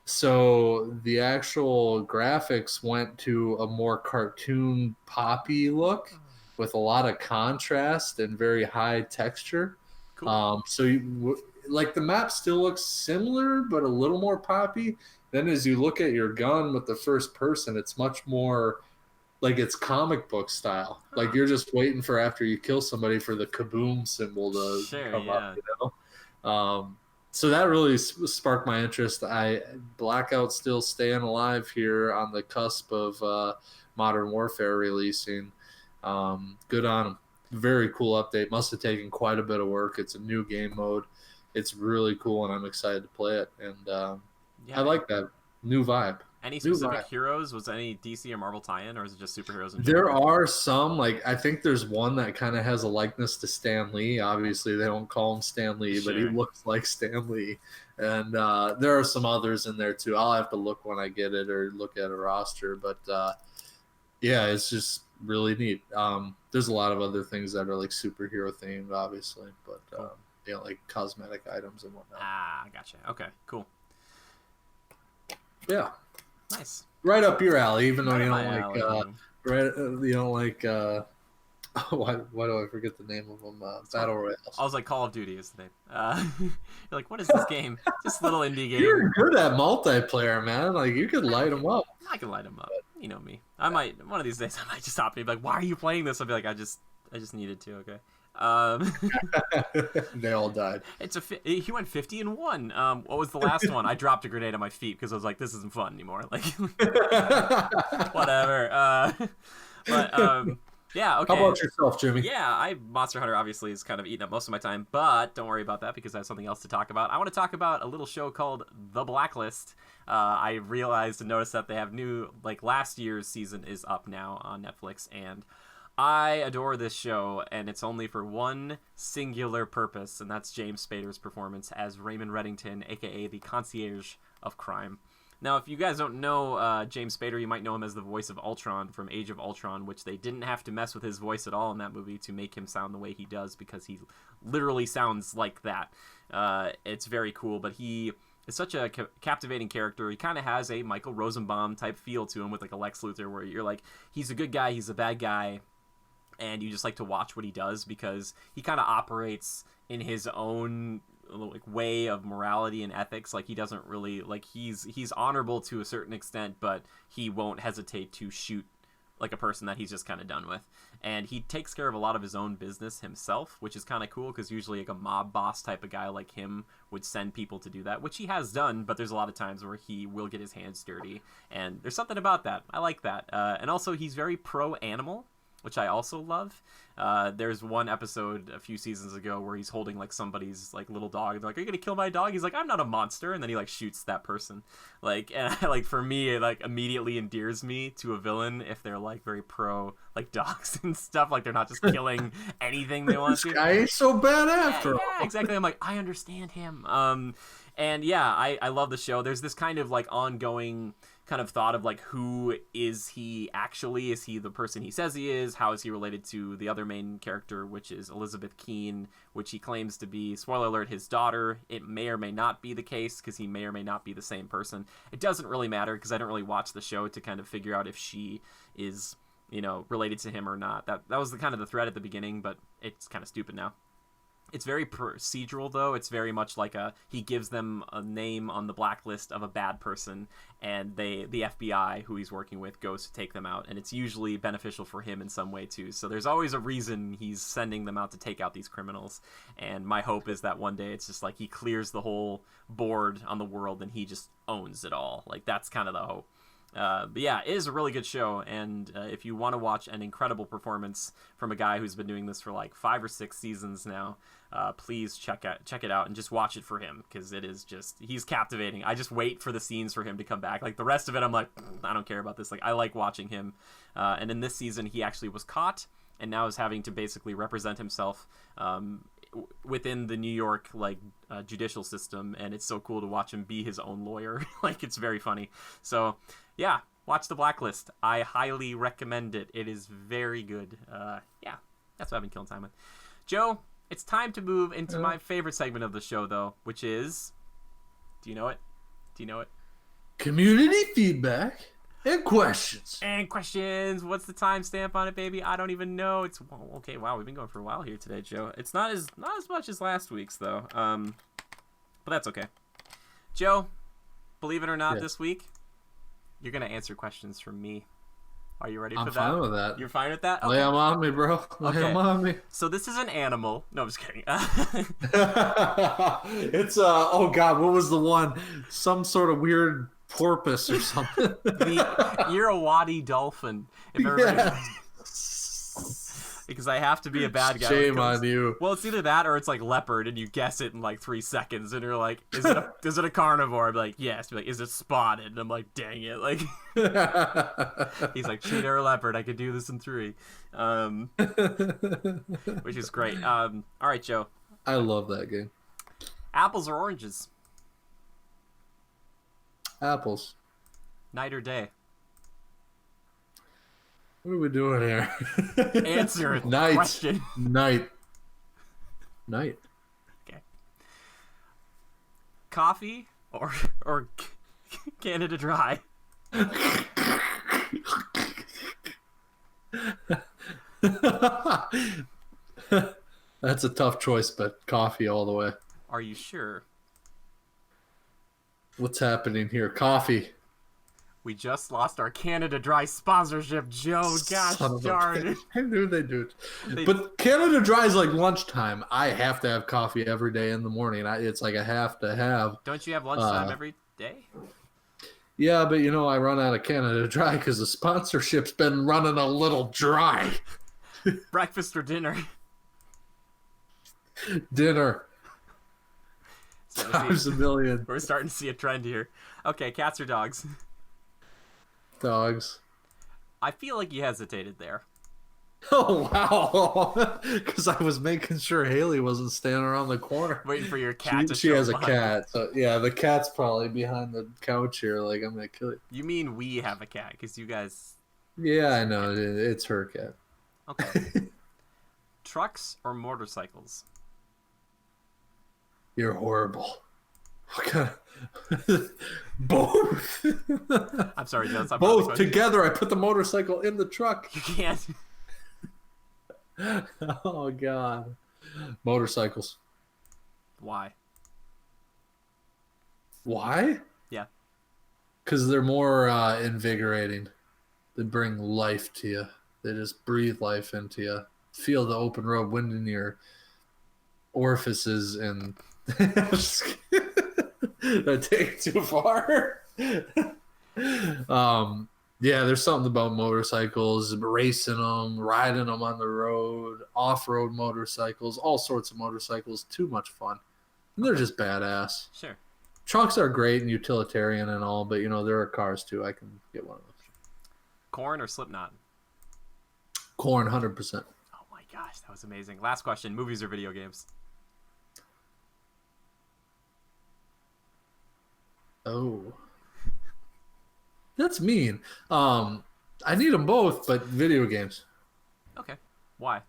So the actual graphics went to a more cartoon poppy look, with a lot of contrast and very high texture. Cool. So the map still looks similar, but a little more poppy. Then as you look at your gun with the first person, it's much more like it's comic book style. Like, you're just waiting for, after you kill somebody, for the kaboom symbol to come up, So that really sparked my interest. Blackout still staying alive here on the cusp of Modern Warfare releasing. Good on them. Very cool update. Must have taken quite a bit of work. It's a new game mode. It's really cool, and I'm excited to play it. And I like that new vibe. Any specific heroes? Was any DC or Marvel tie-in, or is it just superheroes in There general? are some, like, I think there's one that kind of has a likeness to Stan Lee. Obviously, they don't call him Stan Lee, but he looks like Stan Lee. And there are some others in there too. I'll have to look when I get it, or look at a roster. But it's just really neat. There's a lot of other things that are like superhero themed, obviously, but like cosmetic items and whatnot. Ah, gotcha. Okay, cool. Yeah. Nice. Right up your alley, even though you don't like why do I forget the name of them? Battle Royales. I was like, Call of Duty is the name. You're like, what is this game? Just little indie game. You're good at multiplayer, man. Like, you could light them up. I can light them up. You know me. I might, one of these days, I might just stop and be like, why are you playing this? I'll be like, I just needed to, okay? They all died. He went 50-1. What was the last one? I dropped a grenade on my feet because I was like, this isn't fun anymore. Like, whatever. Yeah, okay. How about yourself, Jimmy? Yeah, Monster Hunter obviously is kind of eating up most of my time, but don't worry about that because I have something else to talk about. I want to talk about a little show called The Blacklist. I realized and noticed that they have new, like last year's season is up now on Netflix, and I adore this show, and it's only for one singular purpose, and that's James Spader's performance as Raymond Reddington, aka the concierge of crime. Now, if you guys don't know James Spader, you might know him as the voice of Ultron from Age of Ultron, which they didn't have to mess with his voice at all in that movie to make him sound the way he does, because he literally sounds like that. It's very cool, but he is such a captivating character. He kind of has a Michael Rosenbaum type feel to him with like a Lex Luthor, where you're like, he's a good guy, he's a bad guy, and you just like to watch what he does because he kind of operates in his own like way of morality and ethics. Like he doesn't really like he's honorable to a certain extent, but he won't hesitate to shoot like a person that he's just kind of done with. And he takes care of a lot of his own business himself, which is kind of cool because usually like a mob boss type of guy like him would send people to do that, which he has done, but there's a lot of times where he will get his hands dirty, and there's something about that. I like that. And also he's very pro animal, which I also love. There's one episode a few seasons ago where he's holding like somebody's like little dog. They're like, "Are you gonna kill my dog?" He's like, "I'm not a monster," and then he like shoots that person. Like, and like for me, it like immediately endears me to a villain if they're like very pro like dogs and stuff. Like they're not just killing anything they want to. This guy ain't so bad after all. Yeah, exactly. I'm like, I understand him. And yeah, I love the show. There's this kind of like ongoing kind of thought of like, who is he actually? Is he the person he says he is? How is he related to the other main character, which is Elizabeth Keene, which he claims to be, spoiler alert, his daughter? It may or may not be the case because he may or may not be the same person. It doesn't really matter because I don't really watch the show to kind of figure out if she is, you know, related to him or not. That was the kind of the thread at the beginning, but it's kind of stupid now. It's very procedural, though. It's very much like he gives them a name on the blacklist of a bad person, and the FBI, who he's working with, goes to take them out, and it's usually beneficial for him in some way, too. So there's always a reason he's sending them out to take out these criminals, and my hope is that one day it's just like he clears the whole board on the world, and he just owns it all. Like, that's kind of the hope. But yeah, it is a really good show, and if you want to watch an incredible performance from a guy who's been doing this for like 5 or 6 seasons now, please check it out and just watch it for him, because it is just, he's captivating. I just wait for the scenes for him to come back. Like the rest of it, I'm like, I don't care about this. Like I like watching him. And in this season, he actually was caught and now is having to basically represent himself within the New York like judicial system, and it's so cool to watch him be his own lawyer. Like it's very funny. So yeah, watch The Blacklist. I highly recommend it. It is very good. Yeah, that's what I've been killing time with. Joe, it's time to move into my favorite segment of the show, though, which is, do you know it? Community feedback and questions. What's the timestamp on it, baby? I don't even know. It's okay. Wow, we've been going for a while here today, Joe. It's not as much as last week's though. But that's okay. Joe, believe it or not, this week you're gonna answer questions from me. Are you ready for that? I'm fine with that. You're fine with that? Okay. Lay them on me, bro. Lay them on me. So this is an animal. No, I'm just kidding. It's oh god, what was the one? Some sort of weird porpoise or something. You're a Irrawaddy dolphin. If everybody... Because I have to be a bad guy. Shame on you. Well, it's either that or it's like leopard, and you guess it in like 3 seconds, and you're like, "Is it a carnivore?" I'm like, "Yes." You're like, "Is it spotted?" And I'm like, "Dang it!" Like, he's like, "Cheetah or leopard? I could do this in 3," which is great. All right, Joe. I love that game. Apples or oranges? Apples. Night or day? What are we doing here? Answer the Night. question. Night. Okay. Coffee or Canada Dry? That's a tough choice, but coffee all the way. Are you sure? What's happening here? Coffee. We just lost our Canada Dry sponsorship, Joe. Gosh darn it. I knew they'd do it. But Canada Dry is like lunchtime. I have to have coffee every day in the morning. It's like I have to have. Don't you have lunchtime every day? Yeah, but I run out of Canada Dry because the sponsorship's been running a little dry. Breakfast or dinner? Dinner. Times a million. We're starting to see a trend here. Okay, cats or dogs? Dogs. I feel like you hesitated there. Oh, wow. Because I was making sure Haley wasn't standing around the corner. Waiting for your cat to show up. She has a cat. So, yeah, the cat's probably behind the couch here. Like, I'm going to kill it. You mean we have a cat, because you guys... Yeah, I know. It's her cat. Okay. Trucks or motorcycles? You're horrible. What kind of... Both. I'm sorry, Joe. Both together. I put the motorcycle in the truck. You can't. Oh, God. Motorcycles. Why? Why? Yeah. Because they're more invigorating. They bring life to you. They just breathe life into you. Feel the open road wind in your orifices and... Did I take it too far? Yeah, there's something about motorcycles, racing them, riding them on the road, off-road motorcycles, all sorts of motorcycles. Too much fun. And they're just badass. Sure. Trucks are great and utilitarian and all, but there are cars too. I can get one of those. Corn or Slipknot? Corn, 100%. Oh my gosh, that was amazing. Last question: movies or video games? Oh, that's mean. I need them both, but video games. Okay. Why?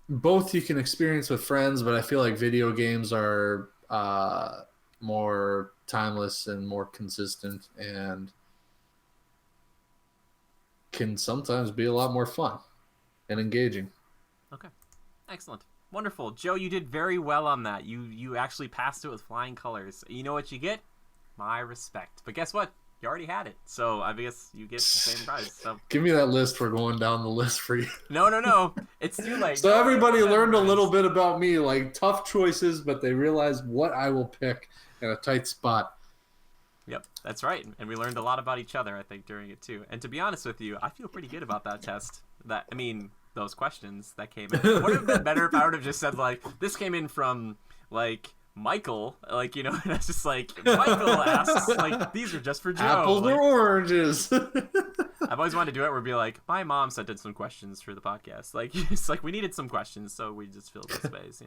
Both you can experience with friends, but I feel like video games are more timeless and more consistent and can sometimes be a lot more fun and engaging. Okay. Excellent. Wonderful. Joe, you did very well on that. You actually passed it with flying colors. You know what you get? My respect. But guess what? You already had it. So I guess you get the same prize. So give me that list. We're going down the list for you. No. It's too late. So everybody learned a little bit about me, like tough choices, but they realized what I will pick in a tight spot. Yep, that's right. And we learned a lot about each other, I think, during it too. And to be honest with you, I feel pretty good about that test. Those questions that came in. Would it have been better if I would have just said, like, this came in from, like, Michael, like, and it's just like, Michael asks, like, these are just for Joe. Apples or oranges? I've always wanted to do it where it'd be like, my mom sent in some questions for the podcast. Like, it's like, we needed some questions, so we just filled the space,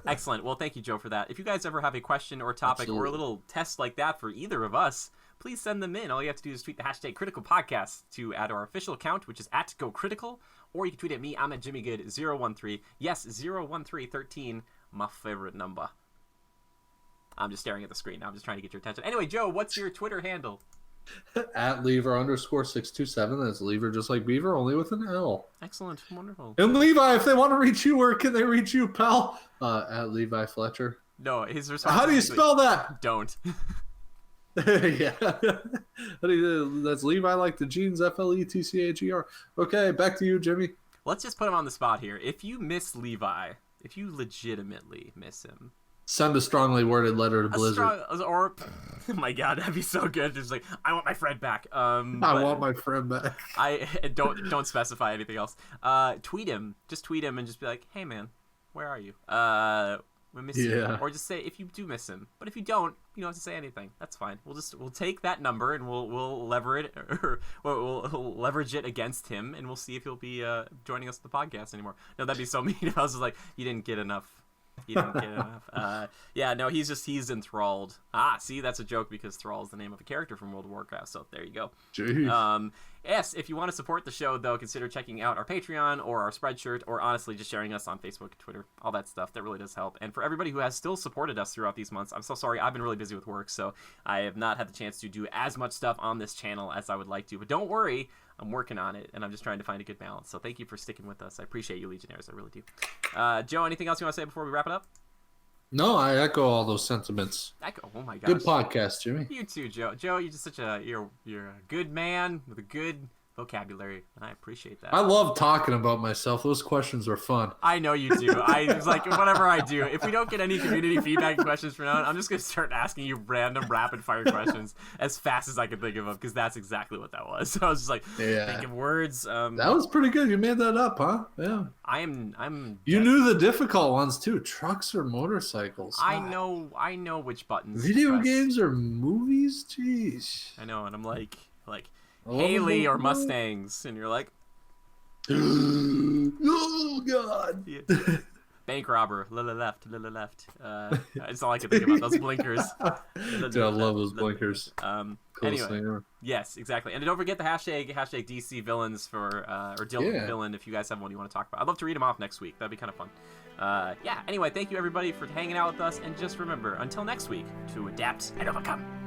Excellent. Well, thank you, Joe, for that. If you guys ever have a question or topic or a little test like that for either of us, please send them in. All you have to do is tweet the hashtag Critical Podcast to add our official account, which is @GoCritical, or you can tweet at me. I'm at JimmyGood013. Yes, 01313, my favorite number. I'm just staring at the screen now. I'm just trying to get your attention. Anyway, Joe, what's your Twitter handle? @Lever_627. That's Lever just like Beaver, only with an L. Excellent. Wonderful. And Levi, if they want to reach you, where can they reach you, pal? @Levi Fletcher. No, his response. How do you spell that? Don't. Yeah. That's Levi like the jeans, FLETCHER. Okay, back to you, Jimmy. Let's just put him on the spot here. If you miss Levi, if you legitimately miss him, send a strongly worded letter to Blizzard. Oh my God, that'd be so good. Just like, I want my friend back. I want my friend back. I don't specify anything else. Tweet him. Just tweet him and just be like, hey man, where are you? We miss you. Or just say if you do miss him. But if you don't, you don't have to say anything. That's fine. We'll take that number and we'll lever it, or we'll leverage it against him, and we'll see if he'll be joining us on the podcast anymore. No, that'd be so mean if I was just like, you didn't get enough. He didn't get enough. Yeah, no, he's enthralled. See, that's a joke because Thrall is the name of a character from World of Warcraft, so there you go. Jeez. Yes, if you want to support the show, though, consider checking out our Patreon or our Spreadshirt, or honestly just sharing us on Facebook, Twitter, all that stuff. That really does help. And for everybody who has still supported us throughout these months, I'm so sorry. I've been really busy with work, so I have not had the chance to do as much stuff on this channel as I would like to. But don't worry, I'm working on it, and I'm just trying to find a good balance. So thank you for sticking with us. I appreciate you, Legionnaires. I really do. Joe, anything else you want to say before we wrap it up? No, I echo all those sentiments. Oh my gosh. Good podcast, Jimmy. You too, Joe. Joe, you're just you're a good man with a good vocabulary, and I appreciate that. I love talking about myself. Those questions are fun. I know you do. I was like, whatever I do, if we don't get any community feedback questions from now on, I'm just gonna start asking you random rapid fire questions as fast as I can think of them, because that's exactly what that was. So I was just like, think of words. That was pretty good. You made that up, huh? Yeah. I'm. You knew the difficult ones too. Trucks or motorcycles? I know which buttons. Video games or movies? Jeez. I know, and I'm like Haley or Mustangs, and you're like, oh God. Yeah. Bank robber, left. It's all I can think about. Those blinkers. Dude, I love those blinkers. Anyway, yes, exactly. And don't forget the hashtag DC villains for or villain if you guys have one you want to talk about. I'd love to read them off next week. That'd be kind of fun. Anyway, thank you everybody for hanging out with us, and just remember, until next week, to adapt and overcome.